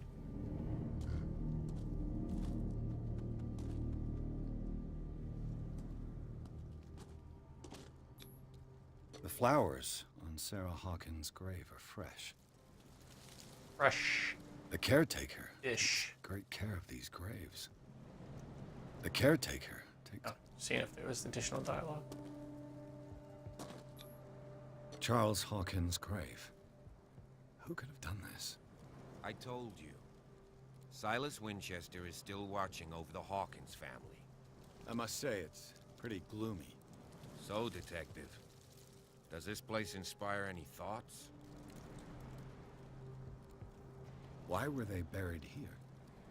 The flowers on Sarah Hawkins' grave are fresh. Fresh. The caretaker Ish. takes great care of these graves. The caretaker takes... Oh, seeing if there was additional dialogue. Charles Hawkins' grave. Who could have done this? I told you. Silas Winchester is still watching over the Hawkins family. I must say, it's pretty gloomy. So, Detective, does this place inspire any thoughts? Why were they buried here?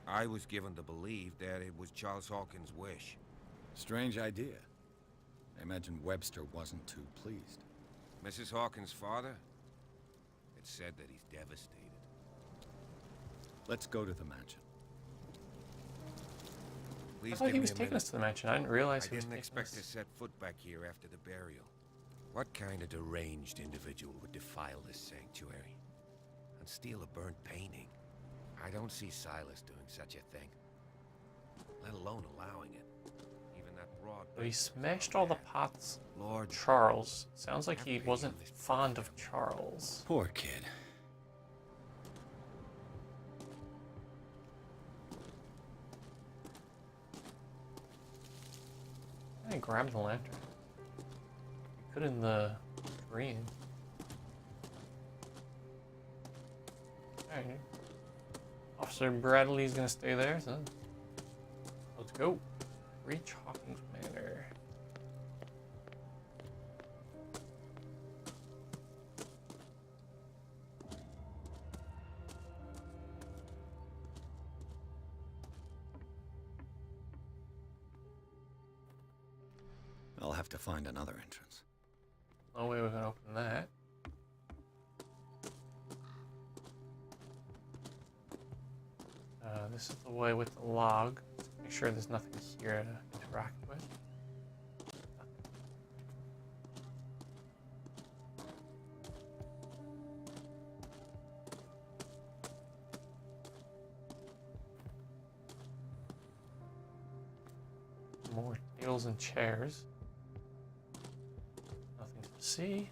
I was given to believe that it was Charles Hawkins' wish. Strange idea. I imagine Webster wasn't too pleased. Mrs. Hawkins' father? It's said that he's devastated. Let's go to the mansion. Please I thought give he me was a taking minute. us to the mansion. I didn't realize I he was didn't taking expect us. to set foot back here after the burial. What kind of deranged individual would defile this sanctuary and steal a burnt painting? I don't see Silas doing such a thing, let alone allowing it. Even that broad... So he smashed all the pots. Lord Charles. Sounds like he wasn't fond of Charles. Poor kid. I grabbed the lantern. Put in the green. Alright. Officer Bradley's gonna stay there, so let's go. Reach Hawkins Manor. I'll have to find another entrance. No way we're gonna open that. This is the way with the log. Make sure there's nothing here to interact with. More tables and chairs. Nothing to see.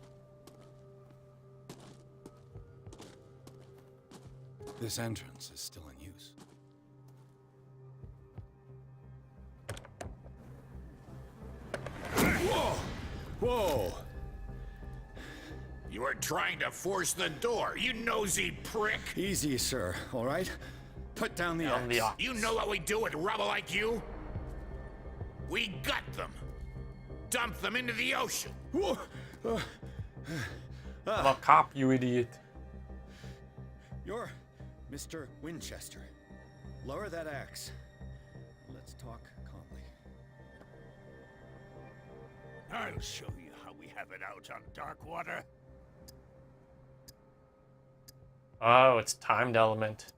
This entrance is still in use. Whoa! Whoa! You were trying to force the door, you nosy prick! Easy, sir, all right? Put down the axe. You know what we do with rubble like you? We gut them. Dump them into the ocean. Whoa! I'm a cop, you idiot. You're Mr. Winchester. Lower that axe. Let's talk calmly. I'll show you how we have it out on Darkwater. Oh, it's timed element.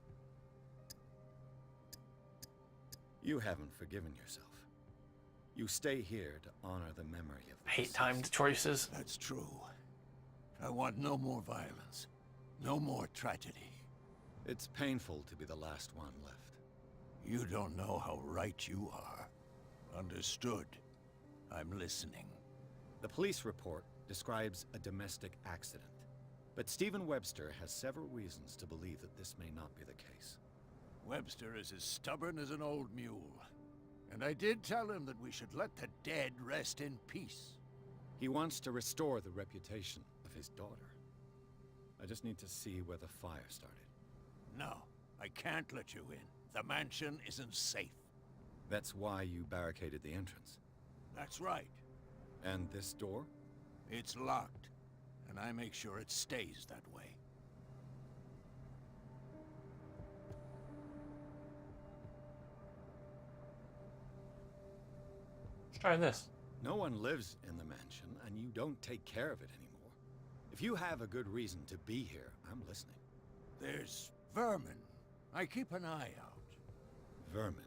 You haven't forgiven yourself. You stay here to honor the memory of the I hate deceased. timed choices. That's true. I want no more violence. No more tragedy. It's painful to be the last one left. You don't know how right you are. Understood. I'm listening. The police report describes a domestic accident, but Stephen Webster has several reasons to believe that this may not be the case. Webster is as stubborn as an old mule. And I did tell him that we should let the dead rest in peace. He wants to restore the reputation of his daughter. I just need to see where the fire started. No, I can't let you in. The mansion isn't safe. That's why you barricaded the entrance. That's right. And this door? It's locked, and I make sure it stays that way. Let's try this. No one lives in the mansion, and you don't take care of it anymore. If you have a good reason to be here, I'm listening. There's vermin. I keep an eye out. Vermin.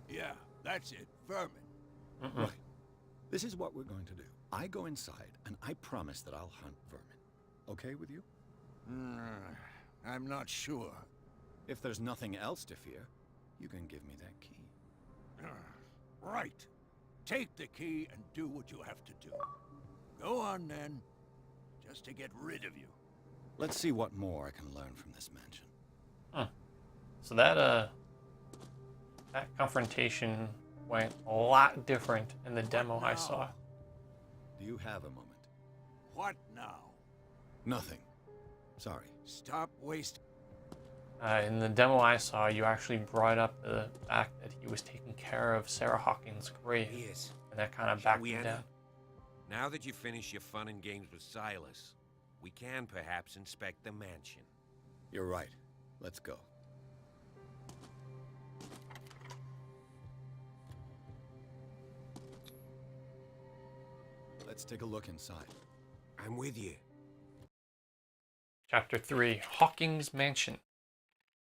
Yeah, that's it. Vermin. Right. This is what we're going to do. I go inside, and I promise that I'll hunt vermin. Okay with you? I'm not sure. If there's nothing else to fear, you can give me that key. Right. Take the key and do what you have to do. Go on, then. Just to get rid of you. Let's see what more I can learn from this mansion. So that confrontation went a lot different in the demo I saw. Do you have a moment? What now? Nothing. Sorry. Stop wasting. In the demo I saw, you actually brought up the fact that he was taking care of Sarah Hawkins' grave. Yes. And that kind of Shall backed we him enter? down. Now that you've finished your fun and games with Silas, we can perhaps inspect the mansion. You're right. Let's go. Let's take a look inside. I'm with you. Chapter 3, Hawkins Mansion.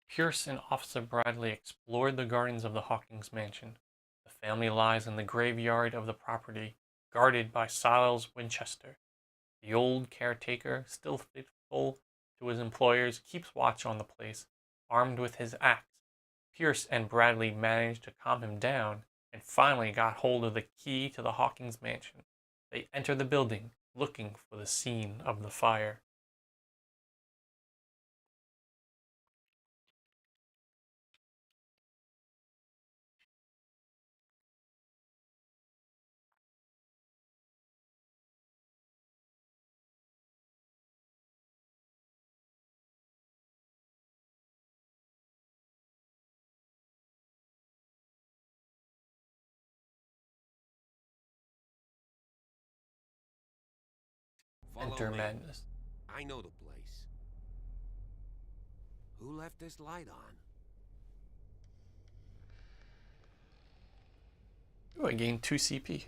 Pierce and Officer Bradley explored the gardens of the Hawkins Mansion. The family lies in the graveyard of the property, guarded by Silas Winchester. The old caretaker, still faithful to his employers, keeps watch on the place, armed with his axe. Pierce and Bradley managed to calm him down and finally got hold of the key to the Hawkins Mansion. They enter the building, looking for the scene of the fire. Follow Enter me. madness. I know the place. Who left this light on? Ooh, I gained 2 CP.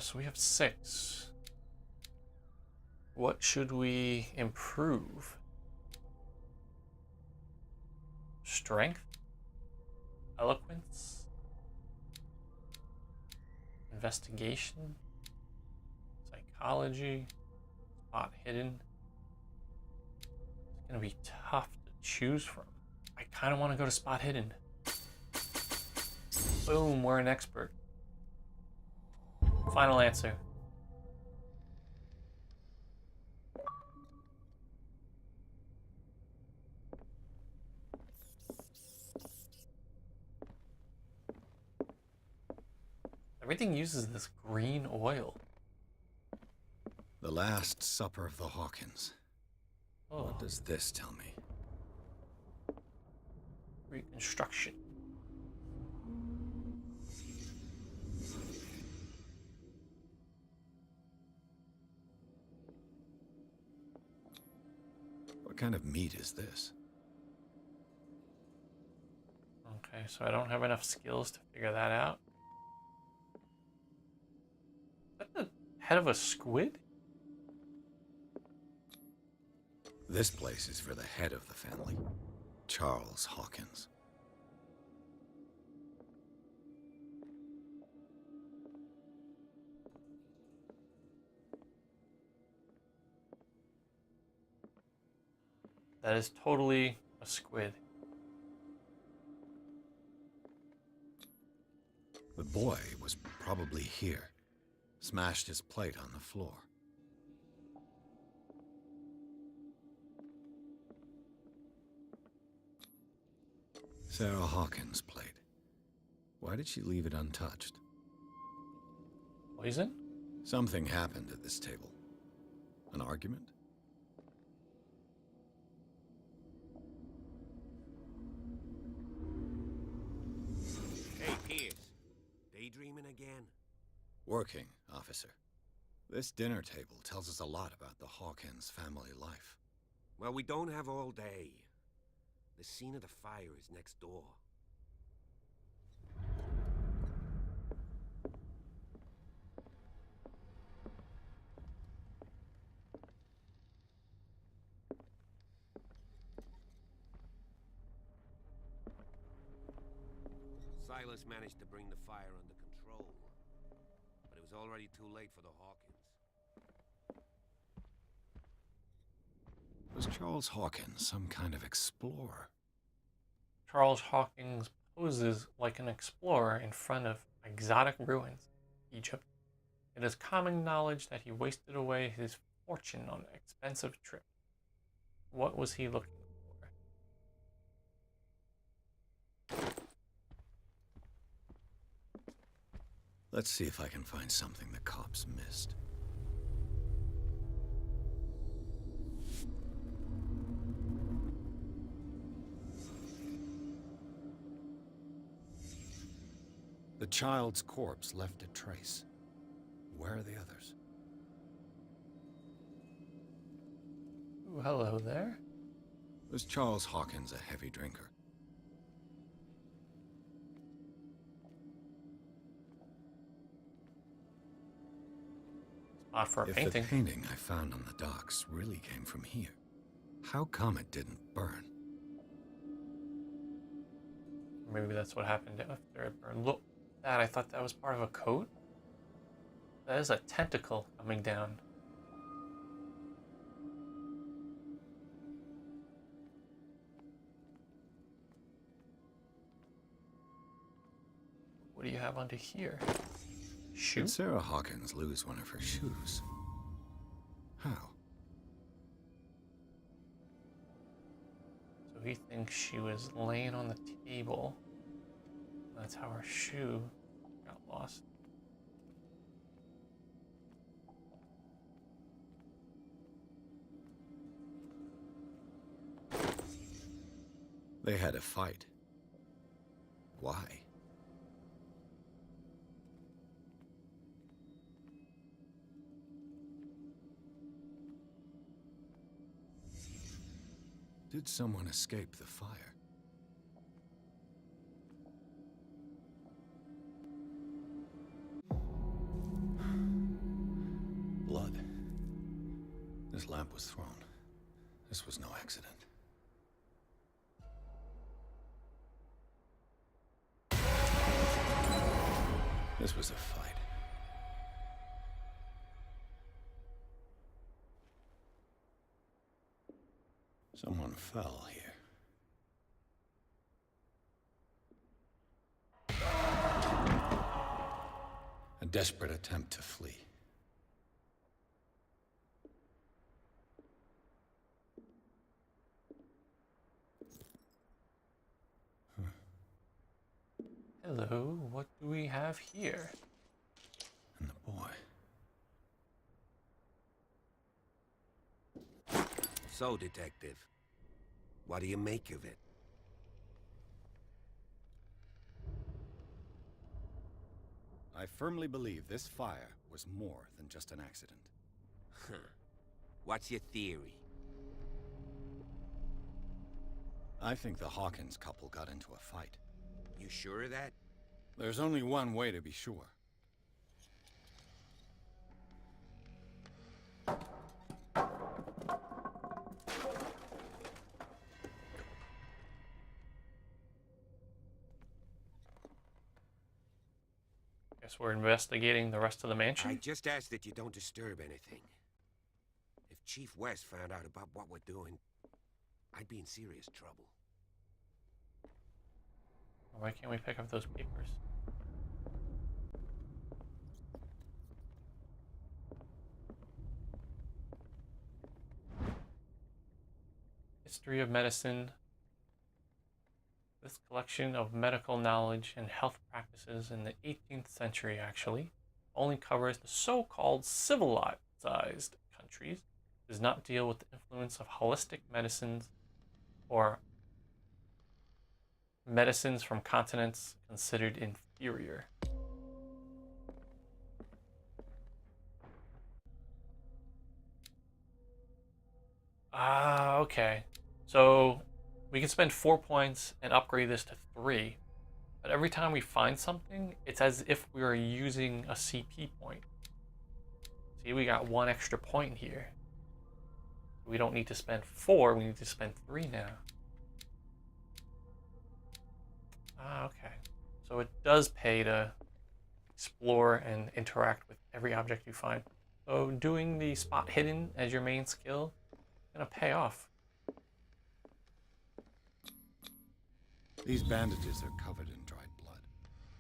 So we have 6. What should we improve? Strength? Eloquence? Investigation? Psychology? Spot hidden? It's gonna be tough to choose from. I kind of want to go to spot hidden. Boom, we're an expert. Final answer. Everything uses this green oil. The Last Supper of the Hawkins. Oh. What does this tell me? Reconstruction. What kind of meat is this? Okay, so I don't have enough skills to figure that out. Is that the head of a squid? This place is for the head of the family. Charles Hawkins. That is totally a squid. The boy was probably here. Smashed his plate on the floor. Sarah Hawkins' plate. Why did she leave it untouched? Poison? Something happened at this table. An argument? Hey, Pierce. Daydreaming again? Working, officer. This dinner table tells us a lot about the Hawkins family life. Well, we don't have all day. The scene of the fire is next door. Silas managed to bring the fire under control, but it was already too late for the Hawkins. Was Charles Hawkins some kind of explorer? Charles Hawkins poses like an explorer in front of exotic ruins, Egypt. It is common knowledge that he wasted away his fortune on an expensive trip. What was he looking for? Let's see if I can find something the cops missed. The child's corpse left a trace. Where are the others? Ooh, hello there. Was Charles Hawkins a heavy drinker? Spot for a If painting. the painting I found on the docks really came from here, how come it didn't burn? Maybe that's what happened after it burned. Look, that I thought that was part of a coat. That is a tentacle coming down. What do you have under here? Shoe? Did Sarah Hawkins lose one of her shoes? How? So he thinks she was laying on the table. That's how her shoe got lost. They had a fight. Why? Did someone escape the fire? Blood. This lamp was thrown. This was no accident. This was a fight. Someone fell here. A desperate attempt to flee. Hello, what do we have here? And the boy. So, Detective, what do you make of it? I firmly believe this fire was more than just an accident. Huh. What's your theory? I think the Hawkins couple got into a fight. You sure of that? There's only one way to be sure. Guess we're investigating the rest of the mansion? I just ask that you don't disturb anything. If Chief West found out about what we're doing, I'd be in serious trouble. Why can't we pick up those papers? History of medicine. This collection of medical knowledge and health practices in the 18th century actually only covers the so-called civilized countries, does not deal with the influence of holistic medicines or medicines from continents considered inferior. Ah, okay. So we can spend 4 points and upgrade this to 3. But every time we find something, it's as if we were using a CP point. See, we got 1 extra point here. We don't need to spend 4, we need to spend 3 now. Ah, okay. So it does pay to explore and interact with every object you find. So doing the spot hidden as your main skill is gonna pay off. These bandages are covered in dried blood.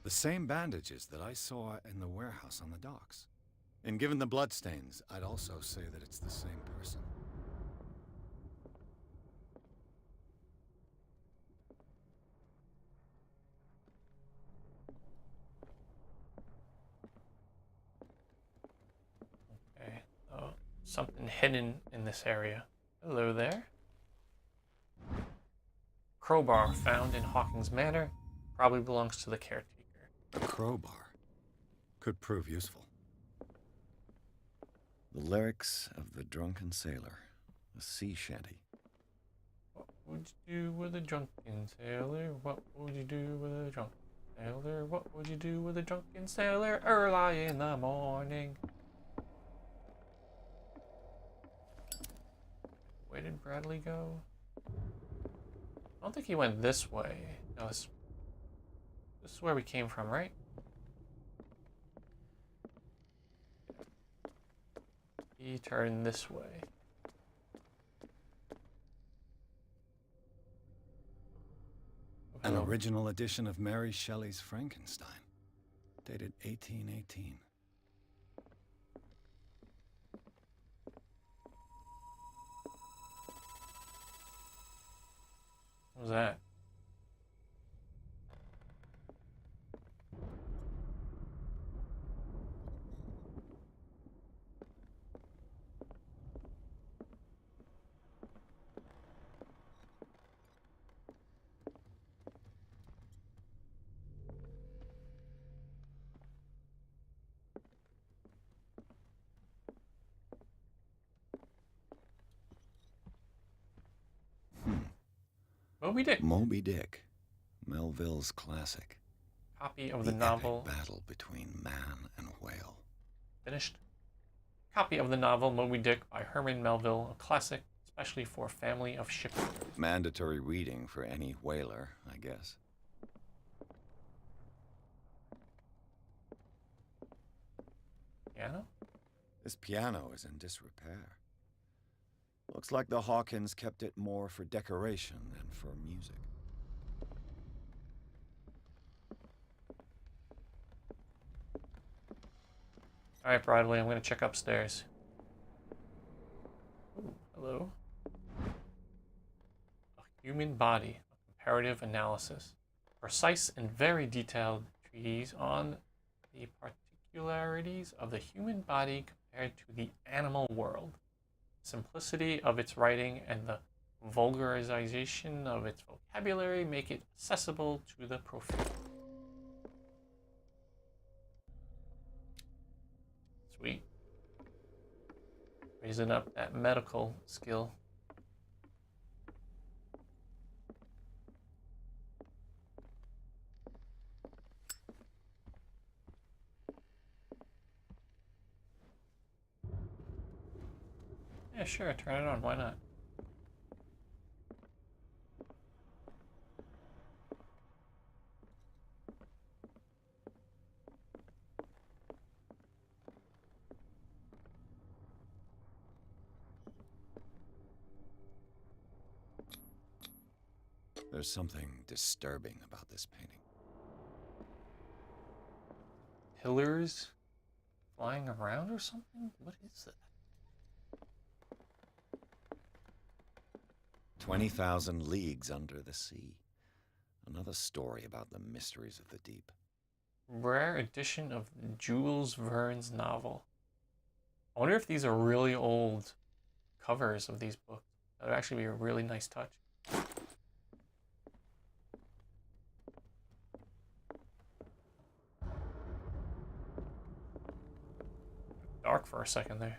The same bandages that I saw in the warehouse on the docks. And given the bloodstains, I'd also say that it's the same person. Okay, so something hidden in this area. Hello there. Crowbar found in Hawkins Manor. Probably belongs to the caretaker. A crowbar could prove useful. The lyrics of the drunken sailor, a sea shanty. What would you do with a drunken sailor? What would you do with a drunken sailor? What would you do with a drunken sailor early in the morning? Where did Bradley go? I don't think he went this way. No, this is where we came from, right? He turned this way. An original edition of Mary Shelley's Frankenstein, dated 1818. What was that? Moby Dick. Moby Dick, Melville's classic. Copy of the novel. Epic battle between man and whale. Finished. Copy of the novel Moby Dick by Herman Melville, a classic, especially for a family of shipbuilders. Mandatory reading for any whaler, I guess. Piano? This piano is in disrepair. Looks like the Hawkins kept it more for decoration than for music. Alright, Broadway, I'm going to check upstairs. Ooh, hello. A human body, a comparative analysis. Precise and very detailed treatise on the particularities of the human body compared to the animal world. Simplicity of its writing and the vulgarization of its vocabulary make it accessible to the profane. Sweet. Raising up that medical skill. Yeah, sure, turn it on, why not? There's something disturbing about this painting. Pillars flying around or something? What is that? 20,000 leagues under the sea. Another story about the mysteries of the deep. Rare edition of Jules Verne's novel. I wonder if these are really old covers of these books. That would actually be a really nice touch. Dark for a second there.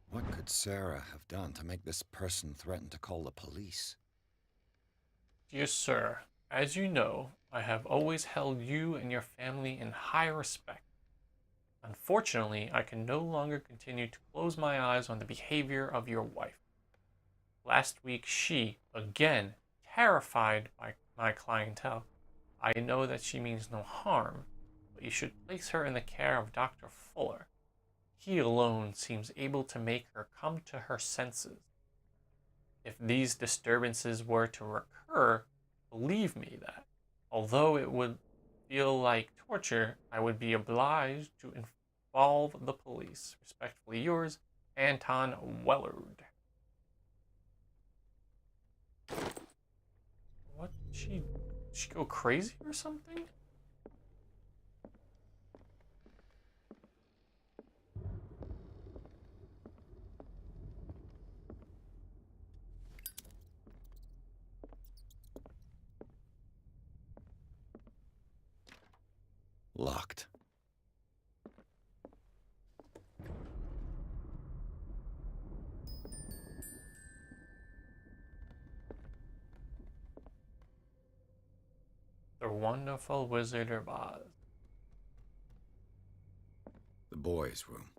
What could Sarah have done to make this person threaten to call the police? Dear sir, as you know, I have always held you and your family in high respect. Unfortunately, I can no longer continue to close my eyes on the behavior of your wife. Last week, she, again, terrified by my clientele. I know that she means no harm, but you should place her in the care of Dr. Fuller. He alone seems able to make her come to her senses. If these disturbances were to recur, believe me that, although it would feel like torture, I would be obliged to involve the police. Respectfully yours, Anton Wellard. What? Did she go crazy or something? Locked. The Wonderful Wizard of Oz. The boys' room.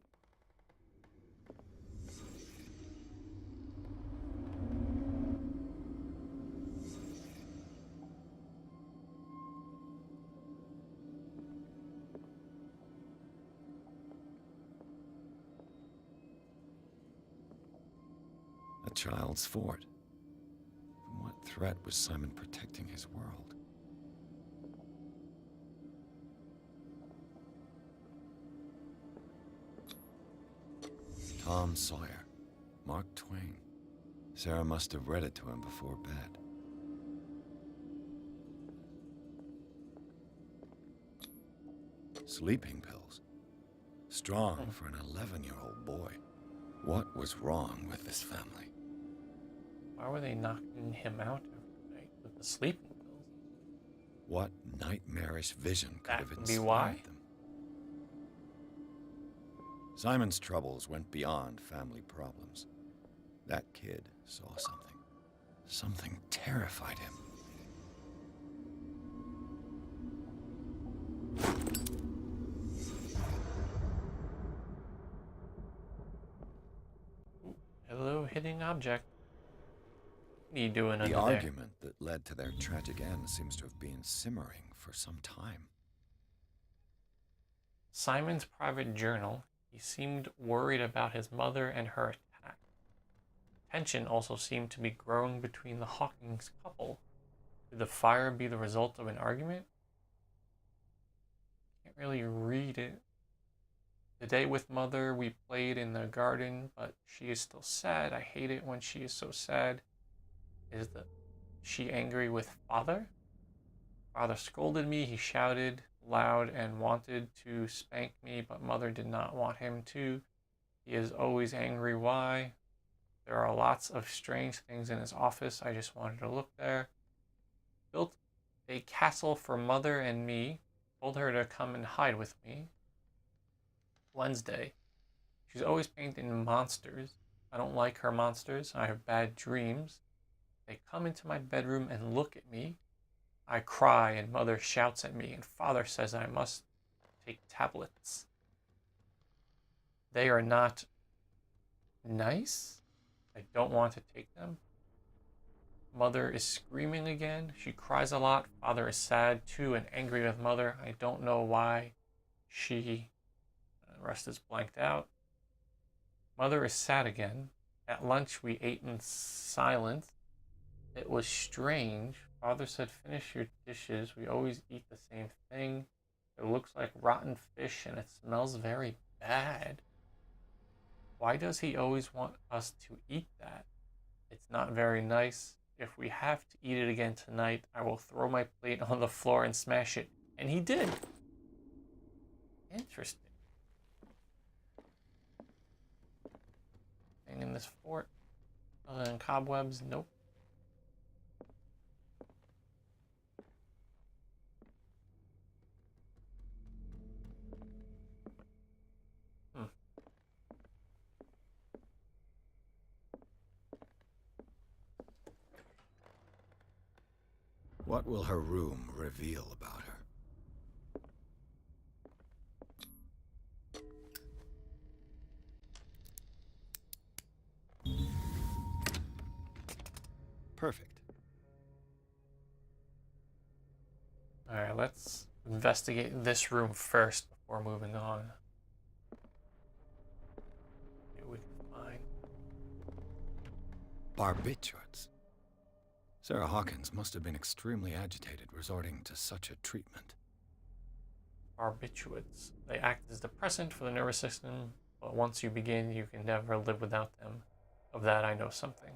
A child's fort. From what threat was Simon protecting his world? Tom Sawyer. Mark Twain. Sarah must have read it to him before bed. Sleeping pills. Strong for an 11-year-old boy. What was wrong with this family? Why were they knocking him out every night with the sleeping pills? What nightmarish vision could have That could be why. inspired them? Simon's troubles went beyond family problems. That kid saw something. Something terrified him. Hello, hitting object. What are you doing under The there? argument that led to their tragic end seems to have been simmering for some time. Simon's private journal. He seemed worried about his mother and her attack. Tension also seemed to be growing between the Hawkins couple. Did the fire be the result of an argument? Can't really read it. The day with mother, we played in the garden, but she is still sad. I hate it when she is so sad. Is she angry with father? Father scolded me. He shouted loud and wanted to spank me, but mother did not want him to. He is always angry. Why? There are lots of strange things in his office. I just wanted to look there. Built a castle for mother and me. Told her to come and hide with me. Wednesday. She's always painting monsters. I don't like her monsters. I have bad dreams. They come into my bedroom and look at me. I cry and mother shouts at me and father says I must take tablets. They are not nice. I don't want to take them. Mother is screaming again. She cries a lot. Father is sad too and angry with mother. I don't know why she... The rest is blanked out. Mother is sad again. At lunch, we ate in silence. It was strange. Father said, finish your dishes. We always eat the same thing. It looks like rotten fish and it smells very bad. Why does he always want us to eat that? It's not very nice. If we have to eat it again tonight, I will throw my plate on the floor and smash it. And he did. Interesting. Thing in this fort. Other than cobwebs, nope. What will her room reveal about her? Perfect. Alright, let's investigate this room first before moving on. See what we can find. Barbiturates. Sarah Hawkins must have been extremely agitated resorting to such a treatment. Barbiturates. They act as depressant for the nervous system, but once you begin, you can never live without them. Of that, I know something.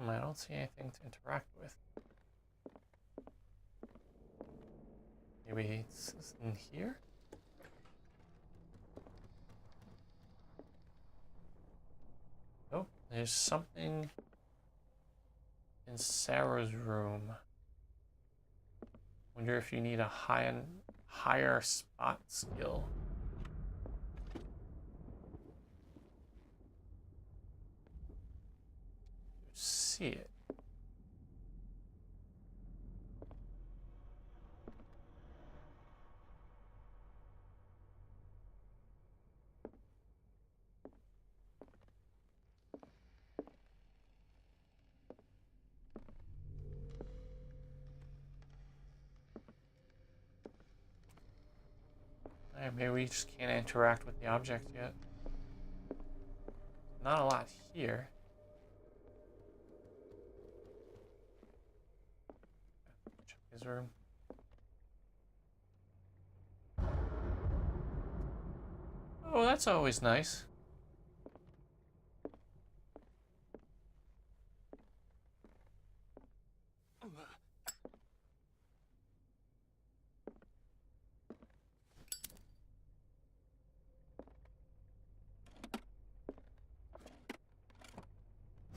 I don't see anything to interact with. Maybe it's in here? Oh, there's something in Sarah's room. Wonder if you need a higher spot skill. See it. Alright, maybe we just can't interact with the object yet. Not a lot here. Check his room. Oh, that's always nice.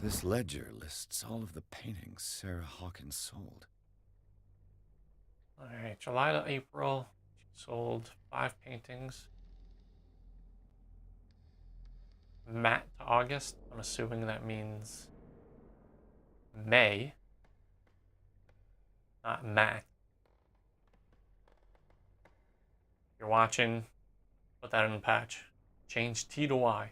This ledger lists all of the paintings Sarah Hawkins sold. Alright, July to April, she sold 5 paintings. Matt to August, I'm assuming that means May, not Matt. If you're watching, put that in the patch. Change T to Y.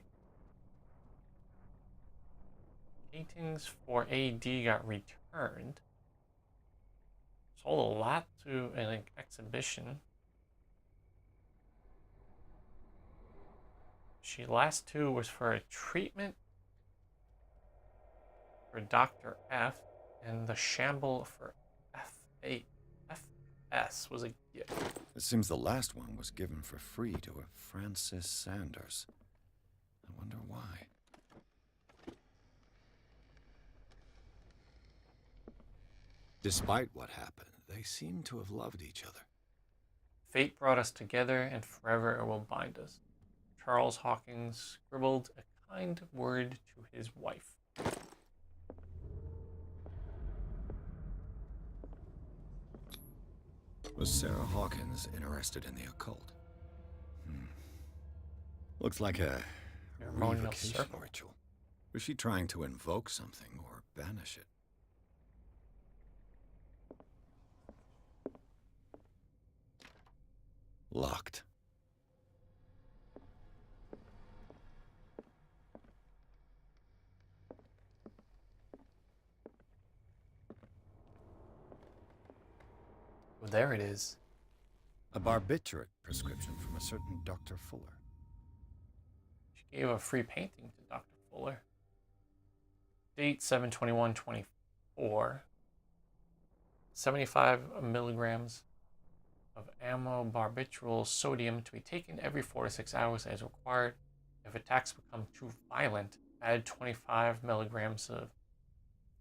Paintings for AD got returned. Sold a lot to an exhibition. She last 2 was for a treatment for Dr. F, and the shamble for F8. FS was a gift. It seems the last one was given for free to a Francis Sanders. I wonder why. Despite what happened, they seem to have loved each other. Fate brought us together, and forever it will bind us. Charles Hawkins scribbled a kind word to his wife. Was Sarah Hawkins interested in the occult? Looks like a Ceremonial revocation circle. ritual. Was she trying to invoke something or banish it? Locked. Well, there it is. A barbiturate prescription from a certain Dr. Fuller. She gave a free painting to Dr. Fuller. Date 7/21/24. 75 milligrams of aminobarbiturate sodium to be taken every 4 to 6 hours as required. If attacks become too violent, add 25 milligrams of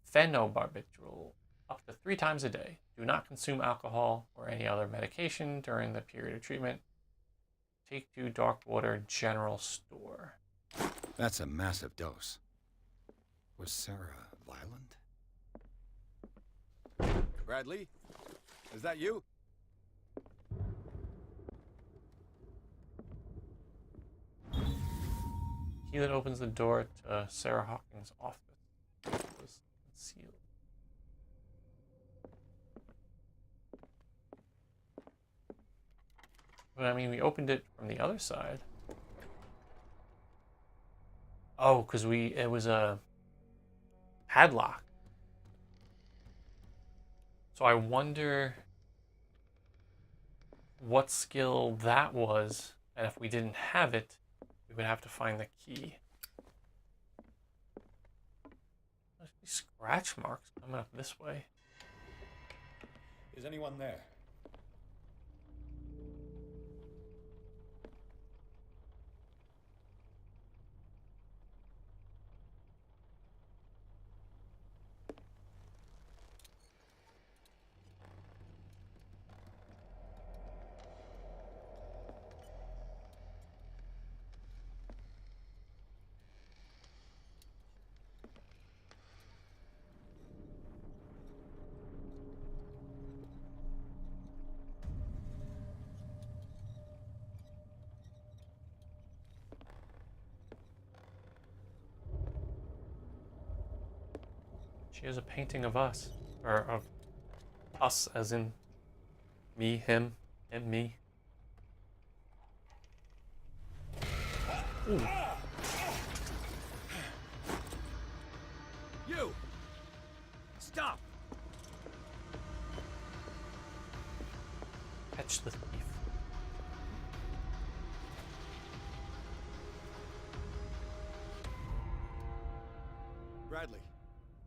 phenobarbiturate up to 3 times a day. Do not consume alcohol or any other medication during the period of treatment. Take to Darkwater General Store. That's a massive dose. Was Sarah violent? Bradley? Is that you? Key that opens the door to Sarah Hawkins' office. It was concealed. But I mean, we opened it from the other side. Oh, because it was a padlock. So I wonder what skill that was, and if we didn't have it, we would have to find the key. There's these scratch marks coming up this way. Is anyone there? She has a painting of us, or of us as in me, him, me. Ooh. You! Stop! Catch the thief. Bradley,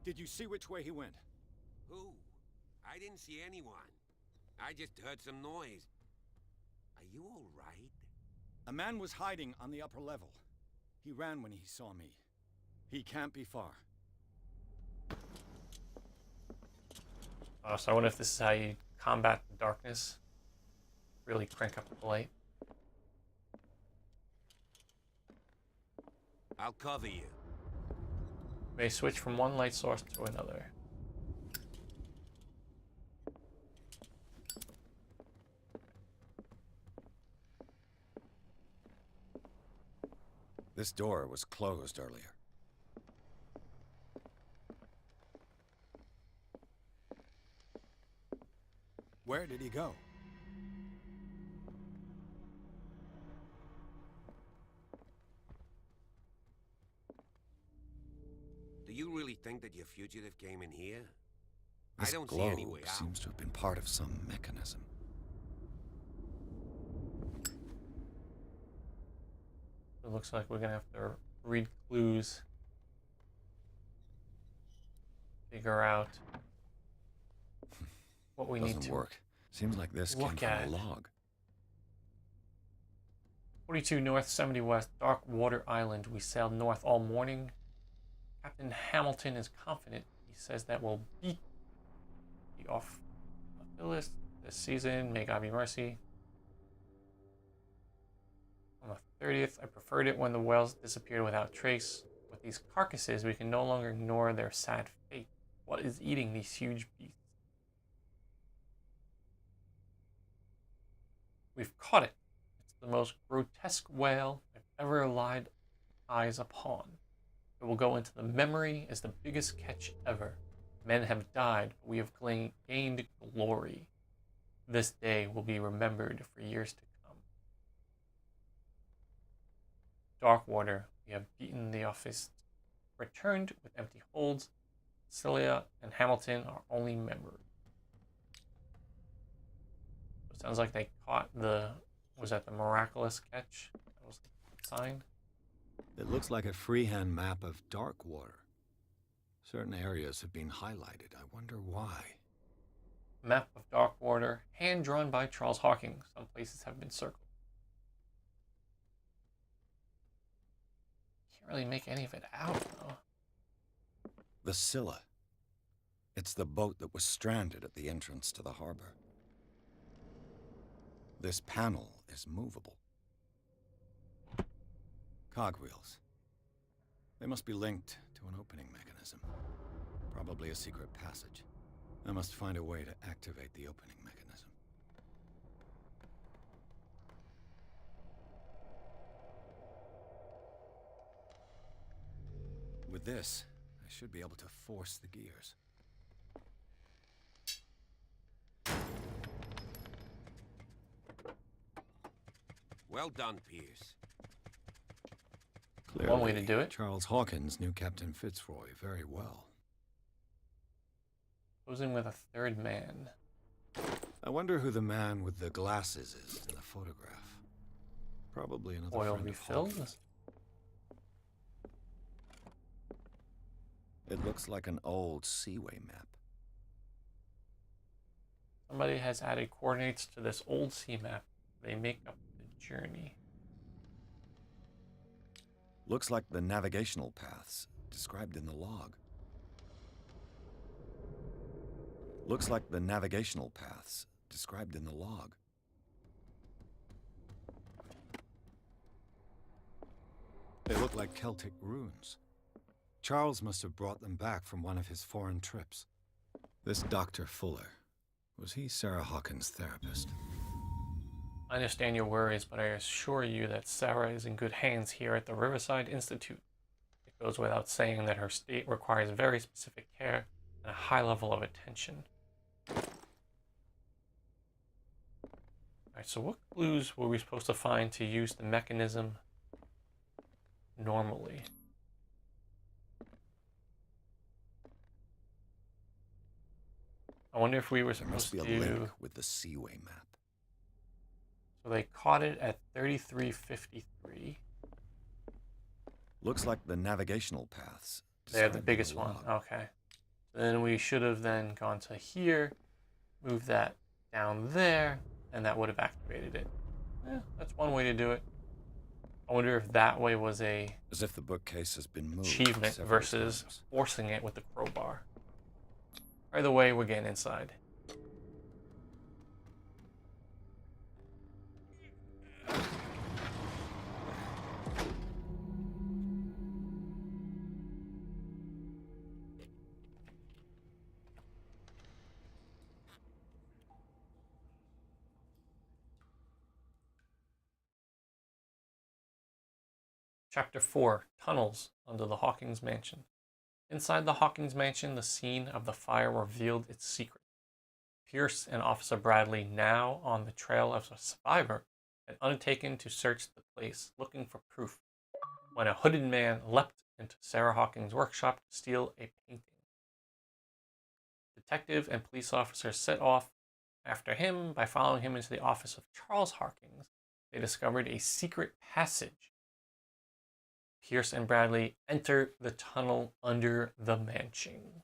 did you see which way he went? Who? I didn't see anyone. I just heard some noise. Are you all right? A man was hiding on the upper level. He ran when he saw me. He can't be far. So I wonder if this is how you combat the darkness. Really crank up the light. I'll cover you. May switch from one light source to another. This door was closed earlier. Where did he go? Do you really think that your fugitive came in here? This I don't see globe any way out. seems to have been part of some mechanism. It looks like we're gonna have to read clues. Figure out what we need Doesn't to work. Seems like this came look from at. a log. 42 North, 70 West, Dark Water Island. We sailed north all morning. Captain Hamilton is confident. He says that we'll be off Phyllis this season. May God be mercy. On the 30th, I preferred it when the whales disappeared without trace. With these carcasses, we can no longer ignore their sad fate. What is eating these huge beasts? We've caught it. It's the most grotesque whale I've ever laid eyes upon. It will go into the memory as the biggest catch ever. Men have died, but we have gained glory. This day will be remembered for years to come. Darkwater, we have beaten the office, returned with empty holds. Celia and Hamilton are only members. It sounds like they caught was that the miraculous catch? That was the sign. It looks like a freehand map of Darkwater. Certain areas have been highlighted. I wonder why. Map of Darkwater, hand drawn by Charles Hawkins. Some places have been circled. Can't really make any of it out, though. The Scylla. It's the boat that was stranded at the entrance to the harbor. This panel is movable. Cogwheels. They must be linked to an opening mechanism. Probably a secret passage. I must find a way to activate the opening mechanism. With this, I should be able to force the gears. Well done, Pierce. Clearly, One way to do it. Charles Hawkins knew Captain Fitzroy very well. Posing with a third man. I wonder who the man with the glasses is in the photograph. Probably another Oil friend of refilled. Hawkins. It looks like an old seaway map. Somebody has added coordinates to this old sea map. They make up the journey. Looks like the navigational paths described in the log. Looks like the navigational paths described in the log. They look like Celtic runes. Charles must have brought them back from one of his foreign trips. This Dr. Fuller, was he Sarah Hawkins' therapist? I understand your worries, but I assure you that Sarah is in good hands here at the Riverside Institute. It goes without saying that her state requires very specific care and a high level of attention. Alright, so what clues were we supposed to find to use the mechanism normally? I wonder if we were There must supposed be a to... link with the seaway map. So they caught it at 3353. Looks like the navigational paths. They have the described in biggest one. log. Okay. Then we should have then gone to here, moved that down there, and that would have activated it. That's one way to do it. I wonder if that way was a As if the bookcase has been moved achievement several versus times. forcing it with the crowbar. Either way, we're getting inside. Chapter 4, Tunnels Under the Hawkins Mansion. Inside the Hawkins Mansion, the scene of the fire revealed its secret. Pierce and Officer Bradley, now on the trail of a survivor, had undertaken to search the place, looking for proof, when a hooded man leapt into Sarah Hawkins' workshop to steal a painting. Detective and police officers set off after him by following him into the office of Charles Hawkins. They discovered a secret passage. Pierce and Bradley enter the tunnel under the mansion.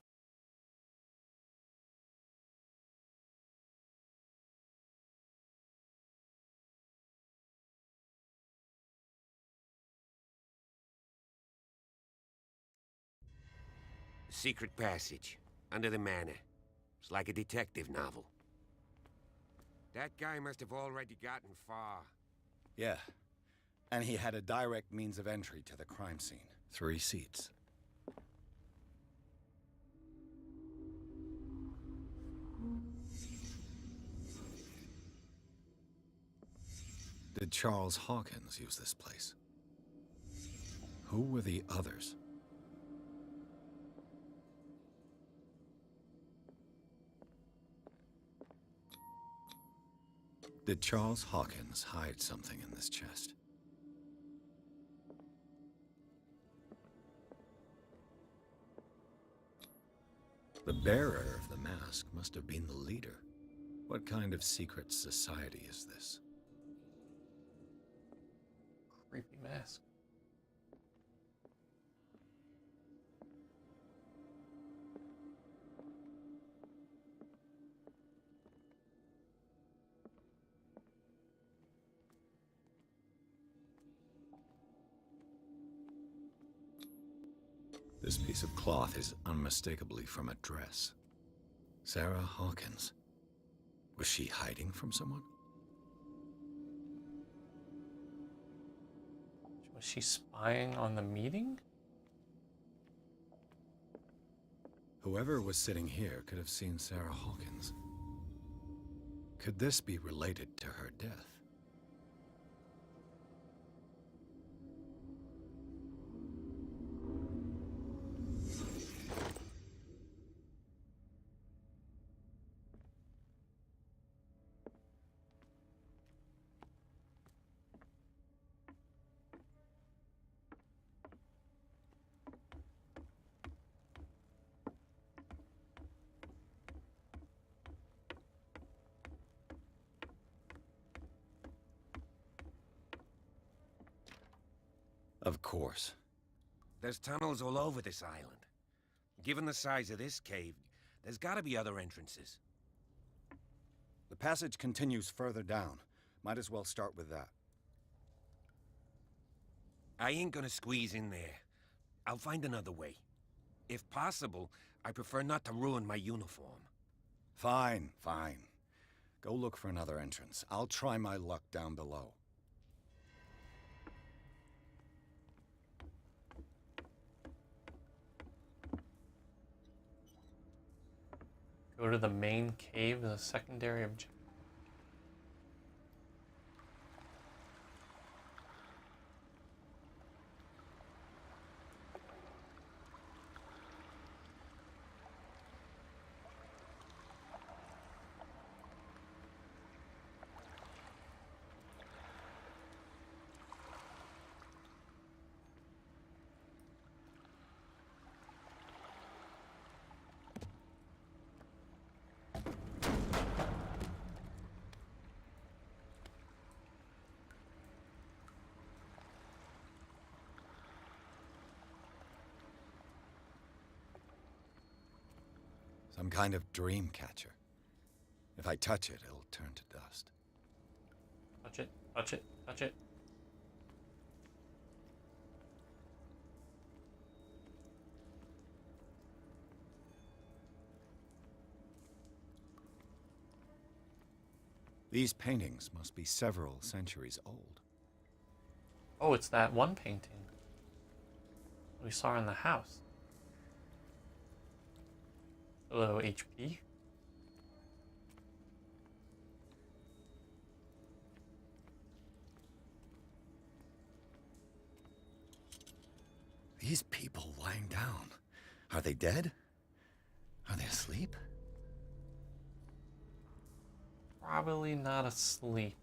Secret passage, under the manor. It's like a detective novel. That guy must have already gotten far. Yeah. And he had a direct means of entry to the crime scene. 3 seats. Did Charles Hawkins use this place? Who were the others? Did Charles Hawkins hide something in this chest? The bearer of the mask must have been the leader. What kind of secret society is this? Creepy mask. This piece of cloth is unmistakably from a dress. Sarah Hawkins. Was she hiding from someone? Was she spying on the meeting? Whoever was sitting here could have seen Sarah Hawkins. Could this be related to her death? Of course. There's tunnels all over this island. Given the size of this cave, there's gotta be other entrances. The passage continues further down. Might as well start with that. I ain't gonna squeeze in there. I'll find another way. If possible, I prefer not to ruin my uniform. Fine, fine. Go look for another entrance. I'll try my luck down below. Go to the main cave as a secondary objective. Some kind of dream catcher. If I touch it, it'll turn to dust. Touch it, touch it, touch it. These paintings must be several centuries old. Oh, it's that one painting we saw in the house. Hello, HP. These people lying down. Are they dead? Are they asleep? Probably not asleep.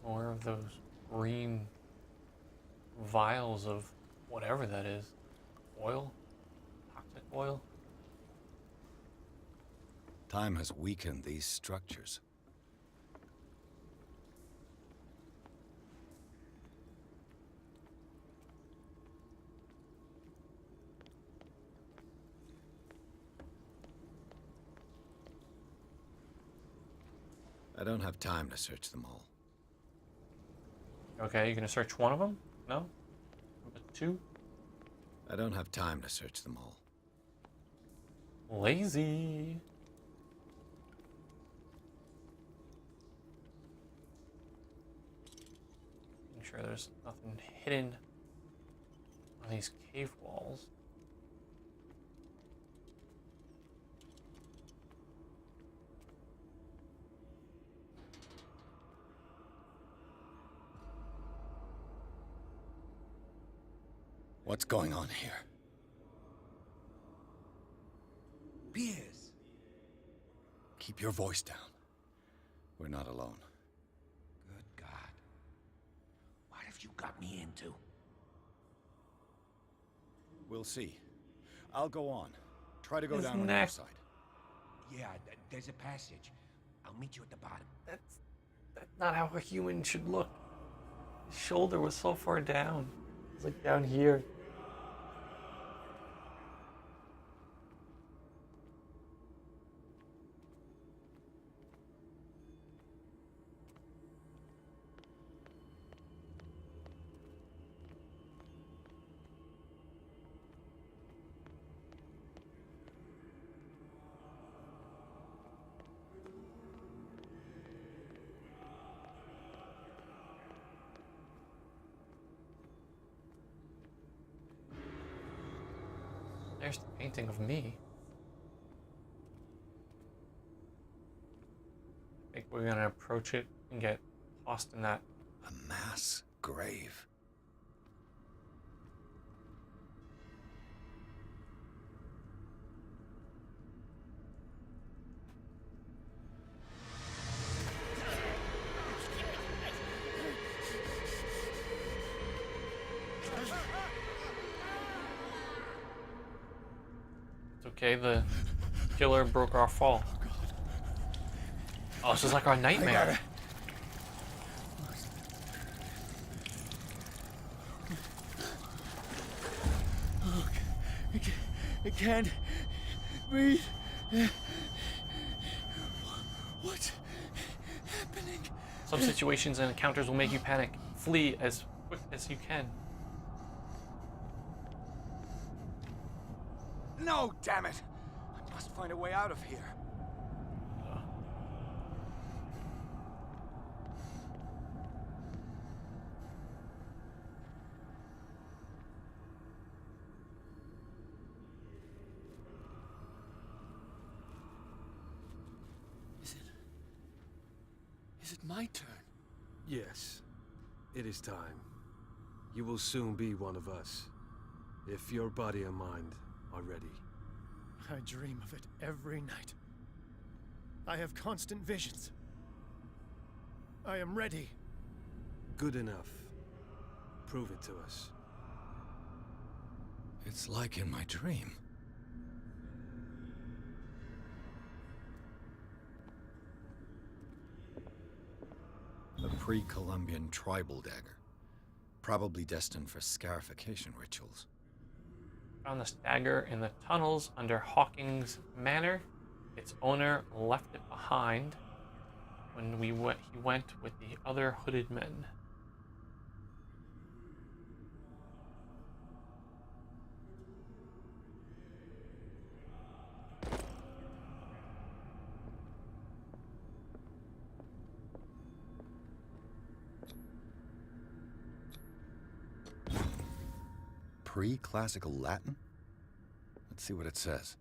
More of those green vials of whatever that is. Oil? Toxic oil? Time has weakened these structures. I don't have time to search them all. Okay, you're gonna search one of them? No? But two? I don't have time to search them all. Lazy. sure there's nothing hidden on these cave walls. What's going on here? Pierce! Keep your voice down. We're not alone. Good God. What have you got me into? We'll see. I'll go on. Try to go His down on neck. your side. Yeah, there's a passage. I'll meet you at the bottom. That's not how a human should look. His shoulder was so far down. It's like down here. There's the painting of me. I think we're gonna approach it and get lost in that. A mass grave. It's okay, the killer broke our fall. Oh, this is like our nightmare. I can't breathe. What's happening? Some situations and encounters will make you panic. Flee as quick as you can. No, damn it! I must find a way out of here. Is it my turn? Yes, it is time. You will soon be one of us, if your body and mind are ready. I dream of it every night. I have constant visions. I am ready. Good enough. Prove it to us. It's like in my dream. A pre-Columbian tribal dagger. Probably destined for scarification rituals. Found this dagger in the tunnels under Hawking's Manor. Its owner left it behind when he went with the other hooded men. Pre-classical Latin? Let's see what it says.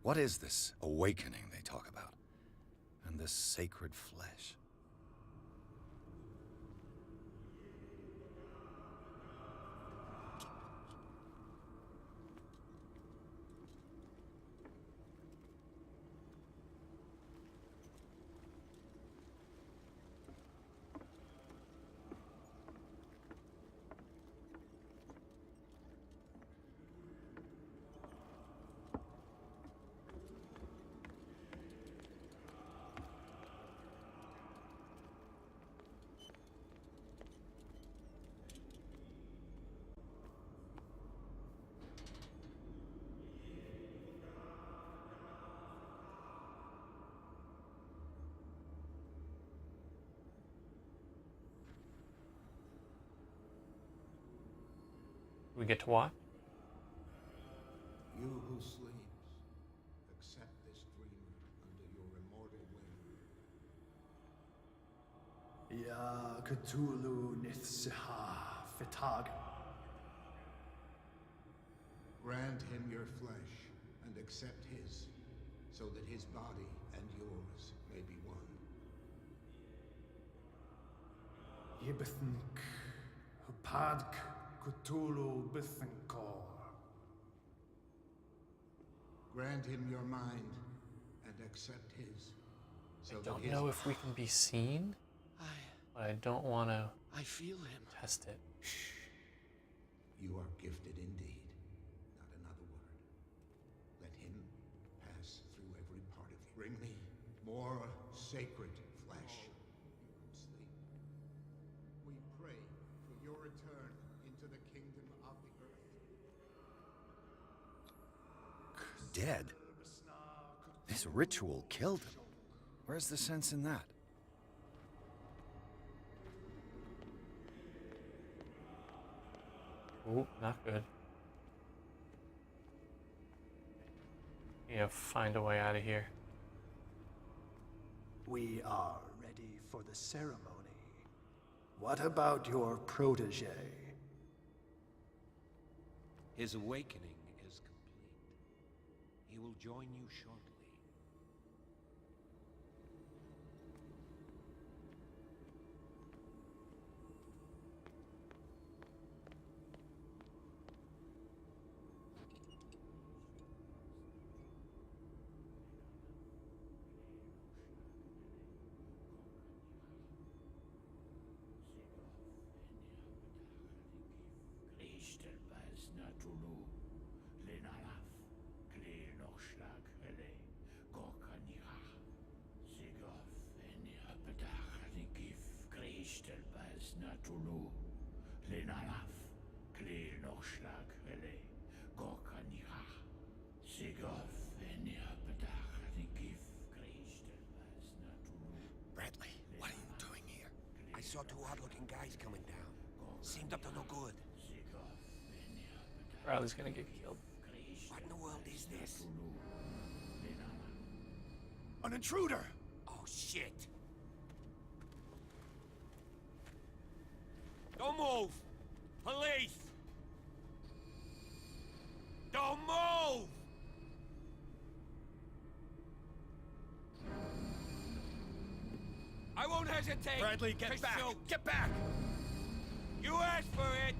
What is this awakening they talk about? And this sacred flesh? We get to watch. You who sleeps, accept this dreamer under your immortal wing. Ya Cthulhu Nithsiha Fitag. Grant him your flesh and accept his, so that his body and yours may be one. Yibithink Hupadk Cthulhu Bithinkor. Grant him your mind and accept his, so I that don't his know if we can be seen, but I don't want to I feel him. test it. You are gifted indeed. Not another word. Let him pass through every part of you. Bring me more sacred flesh. Sleep. We pray for your return into the kingdom of the earth. Dead? This ritual killed him. Where's the sense in that? Ooh, not good. Yeah, find a way out of here. We are ready for the ceremony. What about your protege? His awakening is complete. He will join you shortly. Bradley, what are you doing here? I saw two odd-looking guys coming down. Seemed up to no good. Riley's gonna get killed. What in the world is this? An intruder! Oh, shit. Don't move! Police! Don't move! I won't hesitate. Bradley, get to back! shoot. Get back! You asked for it.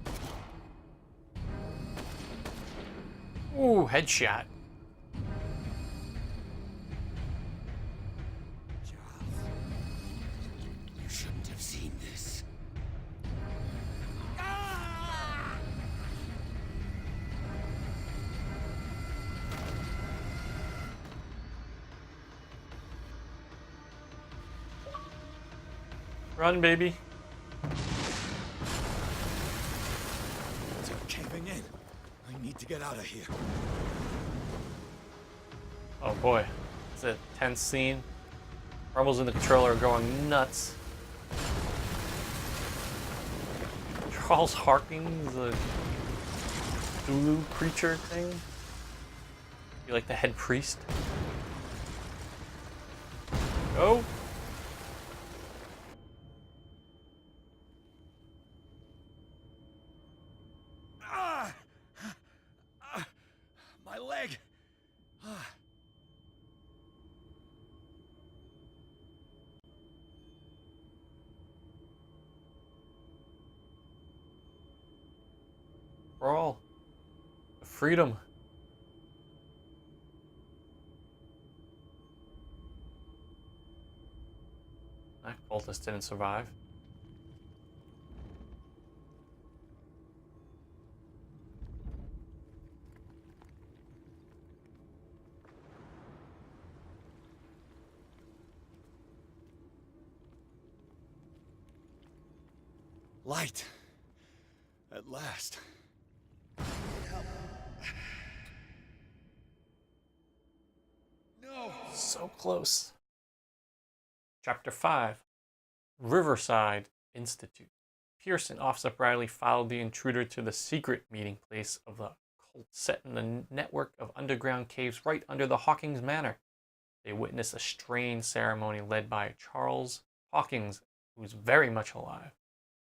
Ooh, headshot. Charles, you shouldn't have seen this. Run, baby. They're caving in. I need to get out of here. Oh boy, it's a tense scene. Rumbles in the controller are going nuts. Charles Harkins, the Cthulhu creature thing. You like the head priest? Go. My leg! For all. Freedom. That cultist didn't survive. Light. At last. No! So close. Chapter 5. Riverside Institute. Pierce and Officer Bradley followed the intruder to the secret meeting place of the cult set in the network of underground caves right under the Hawkins Manor. They witnessed a strange ceremony led by Charles Hawkins, who's very much alive.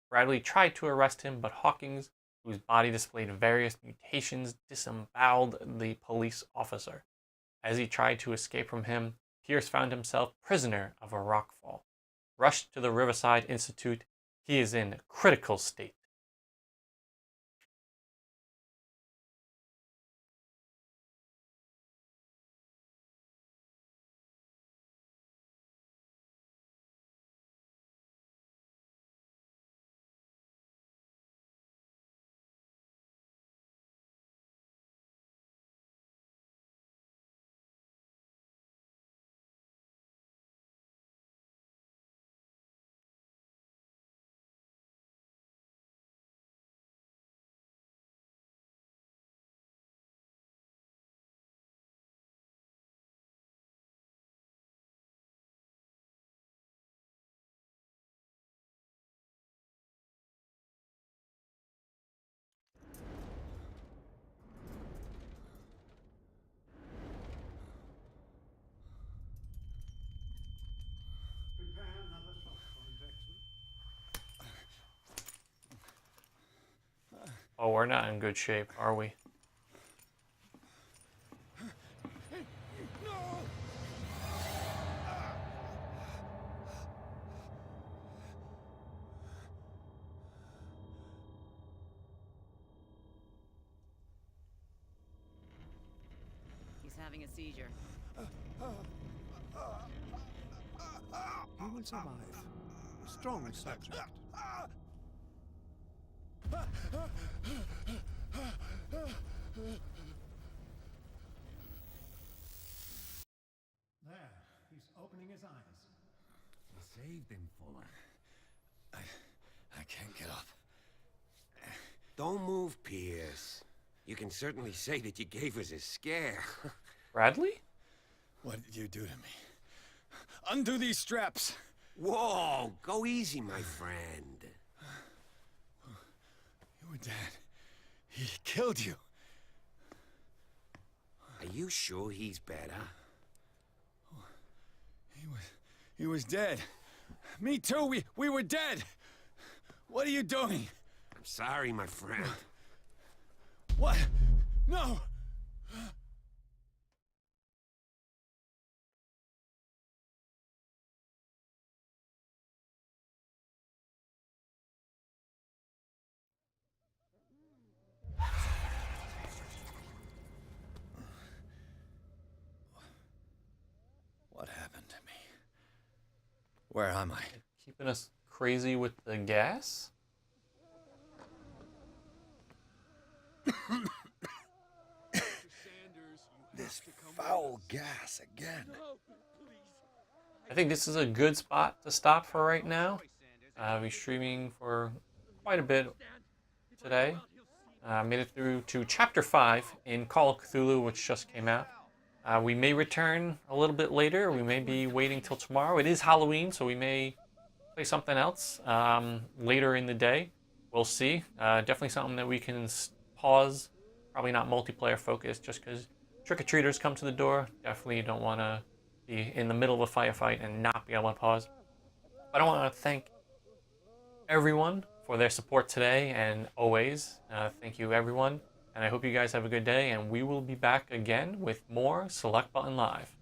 Bradley tried to arrest him, but Hawkins, whose body displayed various mutations, disemboweled the police officer. As he tried to escape from him, Pierce found himself prisoner of a rockfall. Rushed to the Riverside Institute, he is in a critical state. Oh, we're not in good shape, are we? He's having a seizure. He will survive. Strong subject. There, he's opening his eyes. You saved him, Fuller. I can't get up. Don't move, Pierce. You can certainly say that you gave us a scare. Bradley? What did you do to me? Undo these straps! Whoa, go easy, my friend. You were dead. He killed you. Are you sure he's better? He was dead. Me too, we were dead. What are you doing? I'm sorry, my friend. What? No! What happened to me? Where am I? Keeping us crazy with the gas? This foul gas again. I think this is a good spot to stop for right now. I'll be streaming for quite a bit today. Made it through to Chapter 5 in Call of Cthulhu, which just came out. We may return a little bit later. We may be waiting till tomorrow. It is Halloween, so we may play something else later in the day. We'll see. Definitely something that we can pause. Probably not multiplayer focused, just because trick-or-treaters come to the door. Definitely don't want to be in the middle of a firefight and not be able to pause. But I want to thank everyone for their support today and always. Thank you, everyone. And I hope you guys have a good day, and we will be back again with more Select Button Live.